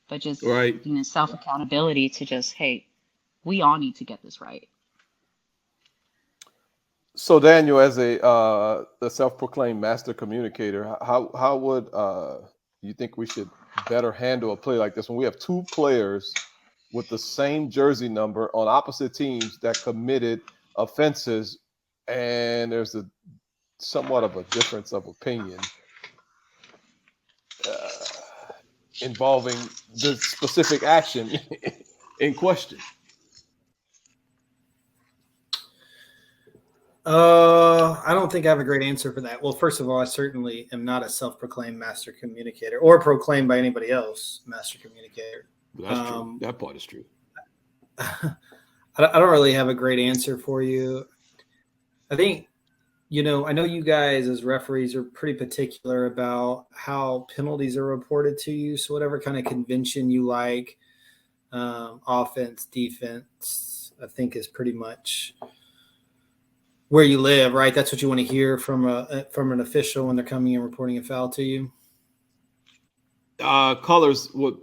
but just Right. self accountability to just, hey, we all need to get this right. So Daniel, as the self-proclaimed master communicator, how would you think we should better handle a play like this when we have two players with the same jersey number on opposite teams that committed offenses, and there's a somewhat of a difference of opinion involving the specific action in question? I don't think I have a great answer for that. Well, first of all, I certainly am not a self-proclaimed master communicator or proclaimed by anybody else master communicator. That's true. That part is true. I don't really have a great answer for you. I think, I know you guys as referees are pretty particular about how penalties are reported to you. So whatever kind of convention you like, offense, defense, I think is pretty much where you live, right? That's what you want to hear from an official when they're coming and reporting a foul to you. Colors would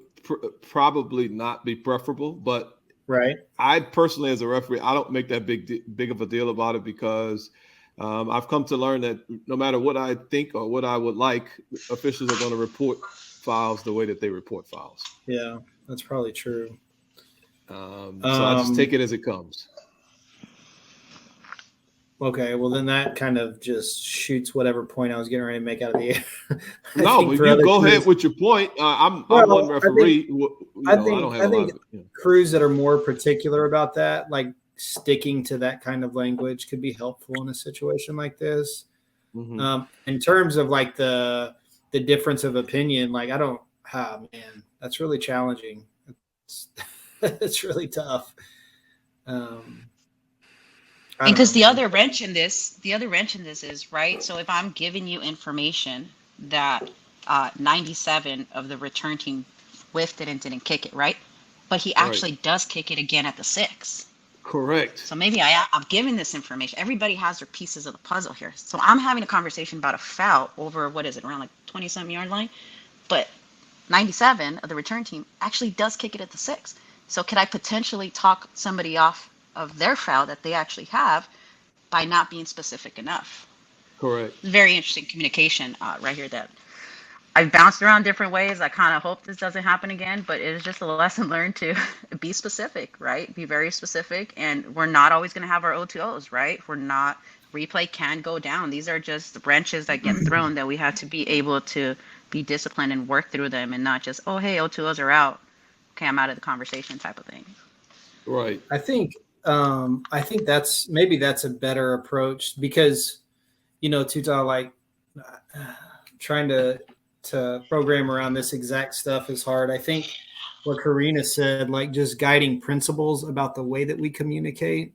probably not be preferable, but right. I personally, as a referee, I don't make that big of a deal about it because I've come to learn that no matter what I think or what I would like, officials are going to report fouls the way that they report fouls. Yeah, that's probably true. So I just take it as it comes. Okay, well then that kind of just shoots whatever point I was getting ready to make out of the air. No, but you go ahead with your point. I'm one referee. I think crews that are more particular about that, like sticking to that kind of language, could be helpful in a situation like this. Mm-hmm. In terms of like the difference of opinion, like man, that's really challenging. It's really tough. Because the other wrench in this is, right, so if I'm giving you information that 97 of the return team whiffed it and didn't kick it, right, but he actually does kick it again at the 6. Correct. So maybe I'm giving this information. Everybody has their pieces of the puzzle here. So I'm having a conversation about a foul over, around like 20-something yard line, but 97 of the return team actually does kick it at the 6. So could I potentially talk somebody off of their foul that they actually have by not being specific enough? Correct. Very interesting communication right here that I've bounced around different ways. I kind of hope this doesn't happen again, but it is just a lesson learned to be specific, right? Be very specific. And we're not always going to have our O2Os, right? Replay can go down. These are just wrenches that get thrown that we have to be able to be disciplined and work through them and not just, oh, hey, O2Os are out. Okay, I'm out of the conversation type of thing. Right. I think that's a better approach because, Tuta, like trying to program around this exact stuff is hard. I think what Karina said, like just guiding principles about the way that we communicate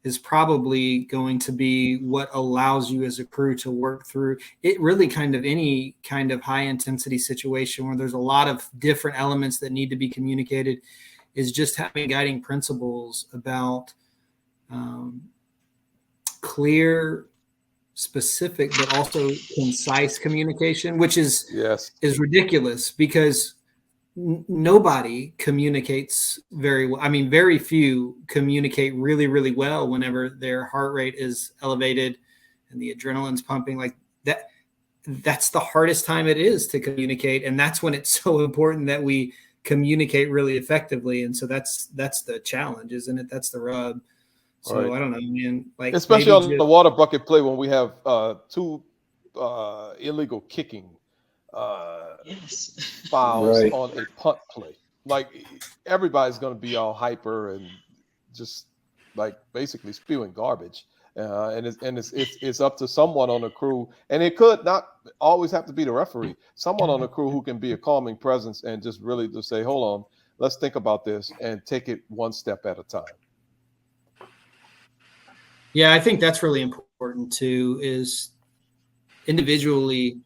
is probably going to be what allows you as a crew to work through it. Really kind of any kind of high intensity situation where there's a lot of different elements that need to be communicated is just having guiding principles about clear, specific, but also concise communication, which is ridiculous because nobody communicates very well. I mean, very few communicate really, really well whenever their heart rate is elevated and the adrenaline's pumping like that. That's the hardest time it is to communicate. And that's when it's so important that we communicate really effectively. And so that's the challenge, isn't it? That's the rub. So I don't know, man. Like especially on the water bucket play when we have two illegal kicking fouls on a punt play. Like everybody's going to be all hyper and just like basically spewing garbage. And it's up to someone on the crew, and it could not always have to be the referee. Someone on the crew who can be a calming presence and just really just say, "Hold on, let's think about this and take it one step at a time." Yeah, I think that's really important too. Is individually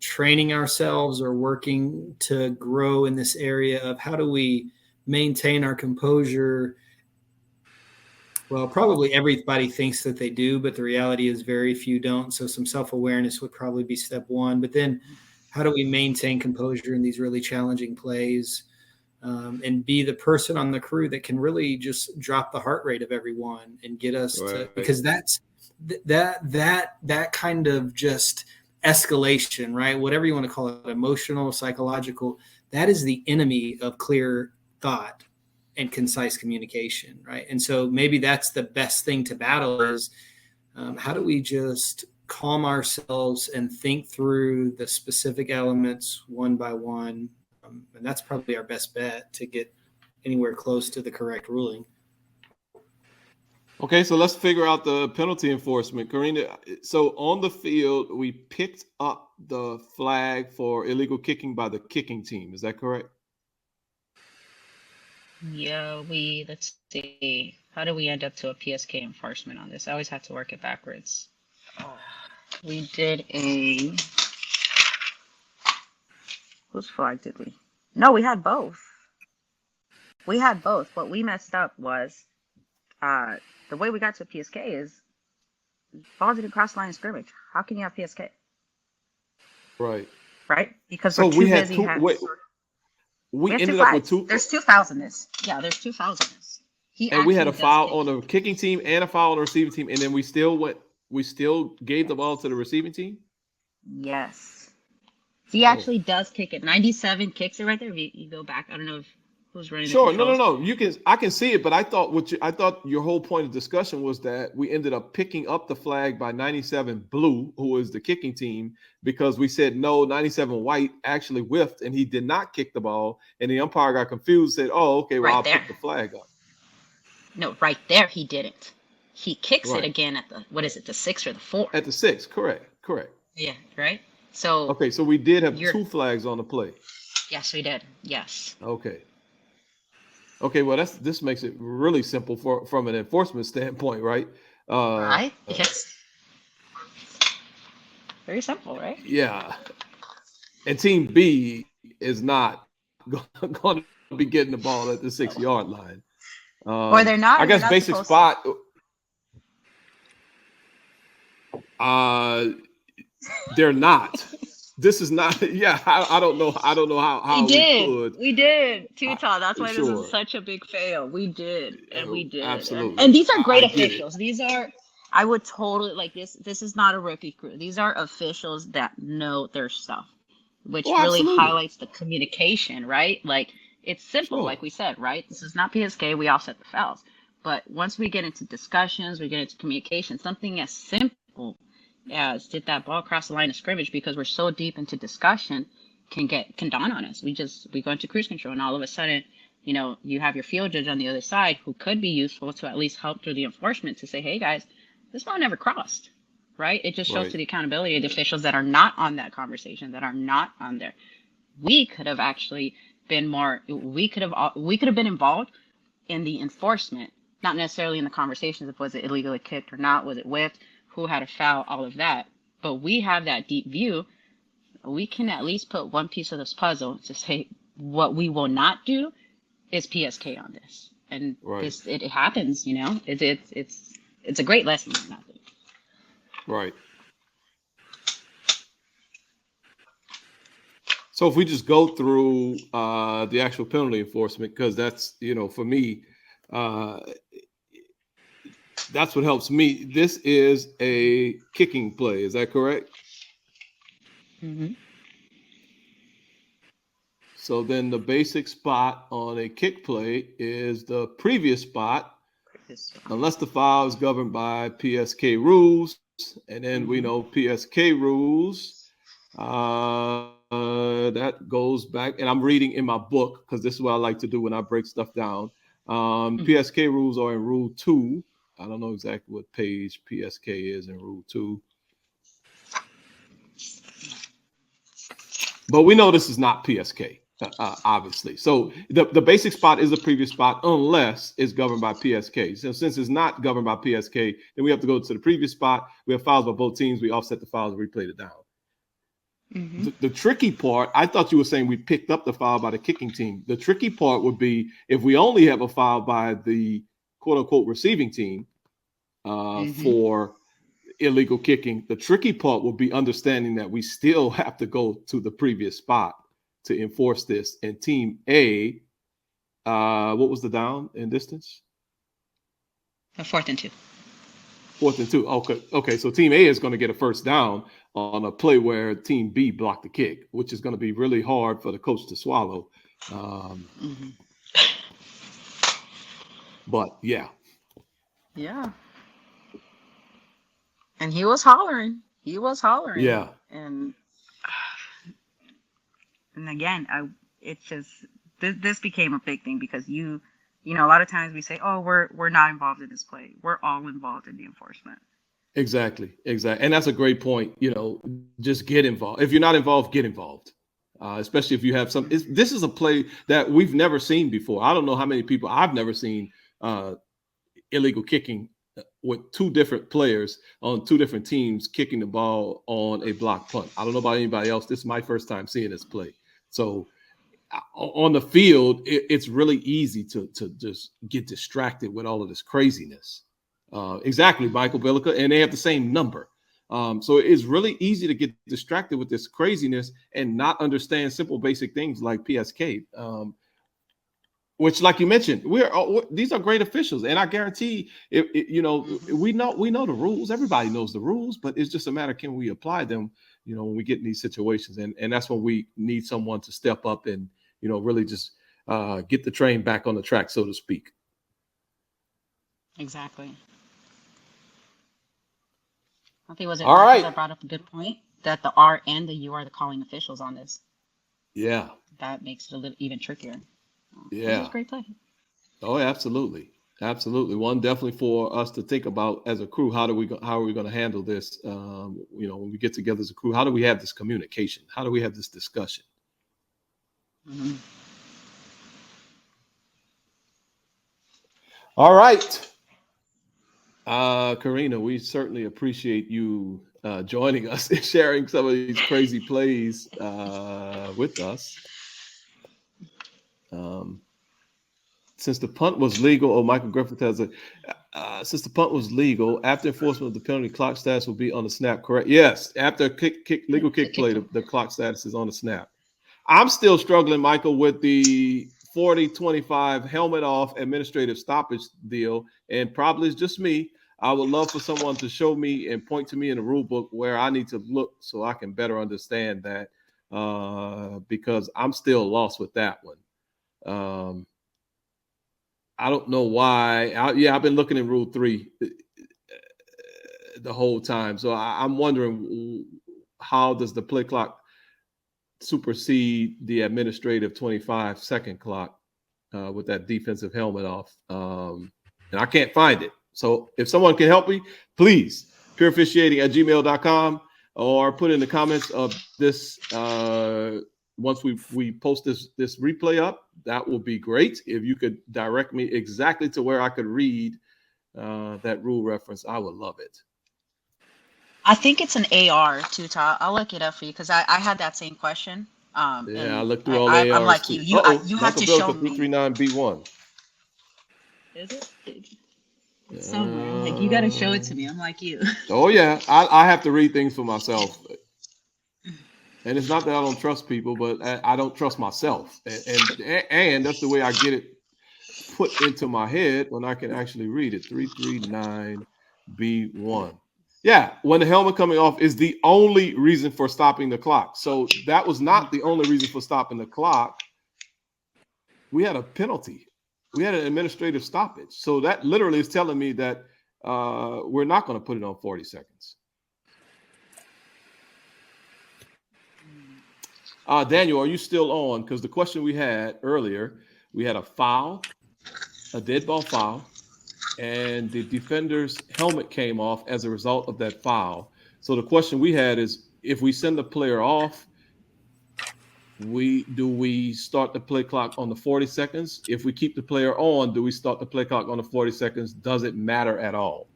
training ourselves or working to grow in this area of how do we maintain our composure. Well, probably everybody thinks that they do, but the reality is very few don't. So some self-awareness would probably be step one. But then how do we maintain composure in these really challenging plays, and be the person on the crew that can really just drop the heart rate of everyone and get us to, because that's that kind of just escalation, right? Whatever you want to call it, emotional, psychological, that is the enemy of clear thought and concise communication, right? And so maybe that's the best thing to battle is, how do we just calm ourselves and think through the specific elements one by one? And that's probably our best bet to get anywhere close to the correct ruling. Okay, so let's figure out the penalty enforcement. Karina, so on the field, we picked up the flag for illegal kicking by the kicking team. Is that correct? Yeah, let's see. How do we end up to a PSK enforcement on this? I always have to work it backwards. We did whose flag did we? No, we had both. What we messed up was, the way we got to a PSK is ball didn't cross the line of scrimmage. How can you have PSK? Right. Right? Because So we're too we had busy. we have ended two up flags. with two. There's two fouls in this. Yeah, there's two fouls in this. And we had a actually does foul kick. on the kicking team and a foul on the receiving team, and then we still gave the ball to the receiving team. Yes. He actually does kick it. 97 kicks it right there. If you go back, I don't know if who's running. Sure, the no. I can see it, but I thought your whole point of discussion was that we ended up picking up the flag by 97 Blue, who is the kicking team, because we said no, 97 White actually whiffed and he did not kick the ball, and the umpire got confused, said, "Oh, okay, well, Right I'll there. pick the flag up." No, right there he didn't. He kicks Right. it again at the 6 or the 4? At the 6, correct. Yeah, right. So Okay, so we did have two flags on the play. yes, we did. Yes. Okay, well, this makes it really simple from an enforcement standpoint, right? Right. Yes. Very simple, right? Yeah. And Team B is not going to be getting the ball at the 6-yard line. Or they're not. I they're guess not basic supposed to. spot. They're not. This is not. Yeah, I don't know. I don't know how We did, Tuta. That's why this sure. is such a big fail. We did, and we did. Absolutely. And these are great I get it. officials. These are. I would totally like this. This is not a rookie crew. These are officials that know their stuff, which really absolutely. highlights the communication, right? Like it's simple, Sure. like we said, right? This is not PSK. We all set the fouls, but once we get into discussions, we get into communication. Something as simple as did that ball cross the line of scrimmage, because we're so deep into discussion, can dawn on us. We go into cruise control, and all of a sudden, you have your field judge on the other side who could be useful to at least help through the enforcement to say, hey guys, this ball never crossed, right? It just shows Right. to the accountability of the officials that are not on that conversation, that are not on there. We could have actually been more. We could have been involved in the enforcement, not necessarily in the conversations of was it illegally kicked or not, was it whiffed, who had a foul, all of that. But we have that deep view. We can at least put one piece of this puzzle to say what we will not do is PSK on this. And Right. it happens, it's a great lesson. I think. Right. So if we just go through the actual penalty enforcement, because that's, for me, that's what helps me. This is a kicking play. Is that correct? Mm-hmm. So then the basic spot on a kick play is the previous spot, unless the foul is governed by PSK rules. And then we know PSK rules. That goes back, and I'm reading in my book because this is what I like to do when I break stuff down. PSK rules are in Rule 2. I don't know exactly what page PSK is in Rule 2. But we know this is not PSK, obviously. So the basic spot is the previous spot unless it's governed by PSK. So since it's not governed by PSK, then we have to go to the previous spot. We have fouls by both teams. We offset the fouls and replay it down. Mm-hmm. The tricky part, I thought you were saying we picked up the foul by the kicking team. The tricky part would be if we only have a foul by the quote unquote receiving team for illegal kicking. The tricky part will be understanding that we still have to go to the previous spot to enforce this. And team A, what was the down in distance? 4th and 2. 4th and 2. Okay. So team A is going to get a first down on a play where team B blocked the kick, which is going to be really hard for the coach to swallow. But yeah. Yeah. And he was hollering. Yeah. And again, it's just this became a big thing because you know, a lot of times we say, oh, we're not involved in this play. We're all involved in the enforcement. Exactly. And that's a great point. You know, just get involved. If you're not involved, get involved. Especially if you have some. This is a play that we've never seen before. I don't know how many people I've never seen illegal kicking with 2 different players on 2 different teams kicking the ball on a block punt. I don't know about anybody else. This is my first time seeing this play. So on the field, it's really easy to just get distracted with all of this craziness. Exactly, Michael Billica, and they have the same number. So it's really easy to get distracted with this craziness and not understand simple, basic things like PSK, which, like you mentioned, these are great officials, and I guarantee, we know the rules. Everybody knows the rules, but it's just a matter, can we apply them? You know, when we get in these situations, and that's when we need someone to step up and really just get the train back on the track, so to speak. Exactly. I think was it All Marcus right. that brought up a good point that the R and the U are the calling officials on this. Yeah. That makes it a little even trickier. Yeah. This is a great play. Oh, absolutely. One definitely for us to think about as a crew. How are we going to handle this? When we get together as a crew, how do we have this communication? How do we have this discussion? Mm-hmm. All right. Karina, we certainly appreciate you joining us and sharing some of these crazy plays with us. Since the punt was legal, Michael Griffith has since the punt was legal, after enforcement of the penalty, clock status will be on the snap, correct? Yes, after legal kick play, the clock status is on the snap. I'm still struggling, Michael, with the 40-25 helmet off administrative stoppage deal, and probably it's just me. I would love for someone to show me and point to me in the rule book where I need to look so I can better understand that, because I'm still lost with that one. I don't know why. I've been looking in Rule 3 the whole time. So I'm wondering, how does the play clock supersede the administrative 25-second clock with that defensive helmet off? And I can't find it. So if someone can help me, please, pureofficiating@gmail.com, or put in the comments of this. Once we post this replay up, that will be great. If you could direct me exactly to where I could read that rule reference, I would love it. I think it's an AR too, Todd. I'll look it up for you because I had that same question. I looked through all the ARs. I'm like too. you have to show me. 239B1. Is it? It's somewhere. Like, you got to show it to me. I'm like you. Oh yeah, I have to read things for myself. And it's not that I don't trust people, but I don't trust myself. And that's the way I get it put into my head when I can actually read it. 339B1. Yeah, when the helmet coming off is the only reason for stopping the clock. So that was not the only reason for stopping the clock. We had a penalty. We had an administrative stoppage. So that literally is telling me that we're not going to put it on 40 seconds. Daniel, are you still on? Because the question we had earlier, we had a foul, a dead ball foul, and the defender's helmet came off as a result of that foul. So the question we had is, if we send the player off, do we start the play clock on the 40 seconds? If we keep the player on, do we start the play clock on the 40 seconds? Does it matter at all?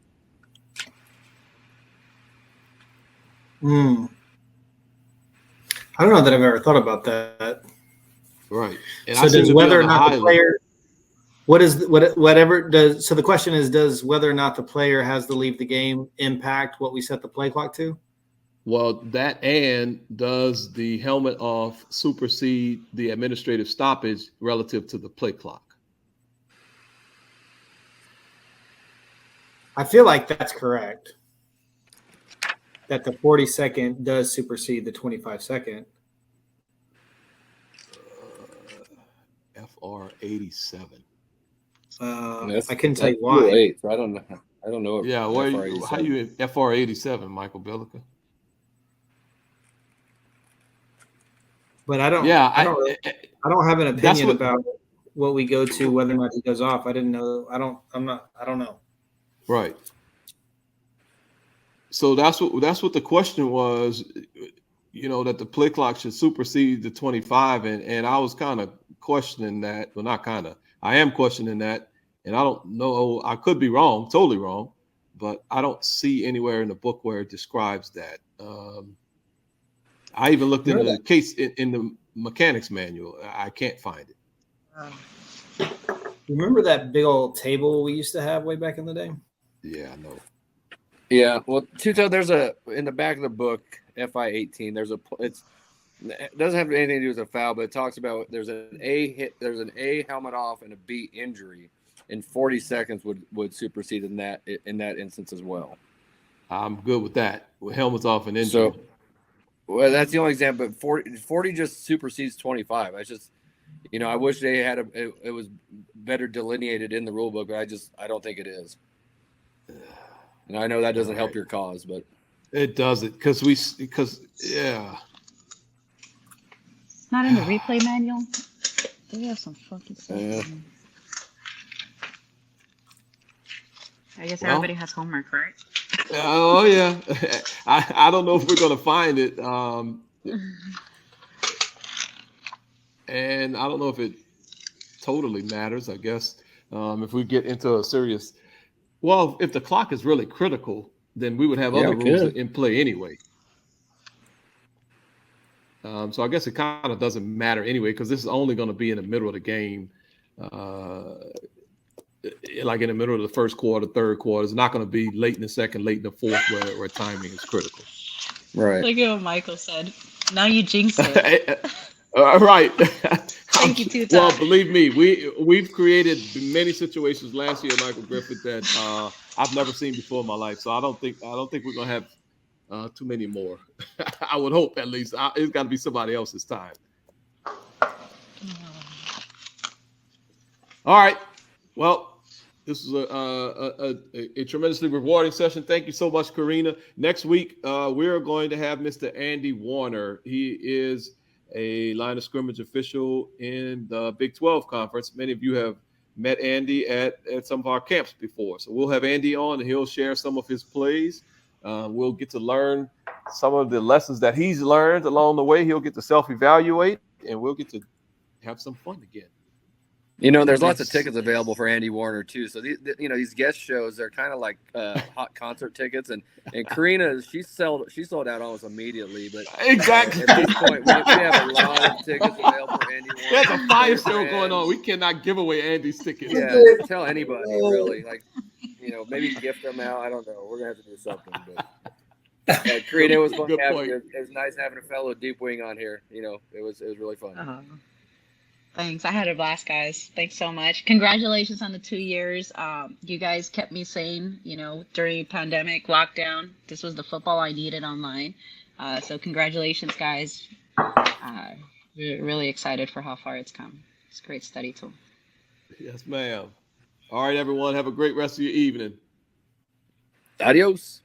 I don't know that I've ever thought about that. Right. And so does whether or not whatever does? So the question is, does whether or not the player has to leave the game impact what we set the play clock to? Well, that and does the helmet off supersede the administrative stoppage relative to the play clock? I feel like that's correct. That the 40-second does supersede the 25-second. FR 87. I couldn't tell you why. 208, so I don't know. Yeah, how you in FR 87, Michael Bellica? But I don't. Yeah, I don't have an opinion about what we go to, whether or not he goes off. I didn't know. I don't know. Right. So that's what the question was, that the play clock should supersede the 25, and I was kind of questioning that. Well, not kind of. I am questioning that, and I don't know. I could be wrong, totally wrong, but I don't see anywhere in the book where it describes that. I even looked into the case in the mechanics manual. I can't find it. Remember that big old table we used to have way back in the day? Yeah, I know. Yeah, well, Tuto, there's in the back of the book, FI 18. It doesn't have anything to do with a foul, but it talks about there's an A helmet off and a B injury, and 40 seconds would supersede in that instance as well. I'm good with that. With helmets off and injury. So, well, that's the only example. But 40 just supersedes 25. I just, I wish they had it was better delineated in the rule book, but I don't think it is. And I know that doesn't help your cause, but it doesn't because yeah. It's not in the replay manual. They have some fucking stuff. I guess everybody has homework, right? Oh yeah. I don't know if we're gonna find it. And I don't know if it totally matters. I guess if we get into a serious. Well, if the clock is really critical, then we would have other rules in play anyway. So I guess it kind of doesn't matter anyway, because this is only going to be in the middle of the game, like in the middle of the first quarter, third quarter. It's not going to be late in the second, late in the fourth, where timing is critical. Right. Look at what Michael said. Now you jinxed it. Right. Thank you, Tuto. Well, believe me, we've created many situations last year, Michael Griffith, that I've never seen before in my life. So I don't think we're gonna have too many more. I would hope at least it's got to be somebody else's time. All right. Well, this is a tremendously rewarding session. Thank you so much, Karina. Next week, we're going to have Mr. Andy Warner. He is a line of scrimmage official in the Big 12 conference. Many of you have met Andy at some of our camps before. So we'll have Andy on and he'll share some of his plays. We'll get to learn some of the lessons that he's learned along the way. He'll get to self-evaluate and we'll get to have some fun again. There's lots of tickets available for Andy Warner too. So these guest shows, they're kind of like hot concert tickets. And Karina, she sold out almost immediately. But exactly at this point, we have a lot of tickets available for Andy Warner. There's a fire show going on. We cannot give away Andy's tickets. Yeah, tell anybody really. Like, maybe gift them out. I don't know. We're gonna have to do something. But Karina, it was fun having you. It was nice having a fellow Deep Wing on here. It was really fun. Thanks. I had a blast, guys. Thanks so much. Congratulations on the 2 years. You guys kept me sane, during pandemic lockdown. This was the football I needed online. So congratulations, guys. We're really excited for how far it's come. It's a great study tool. Yes, ma'am. All right, everyone. Have a great rest of your evening. Adios.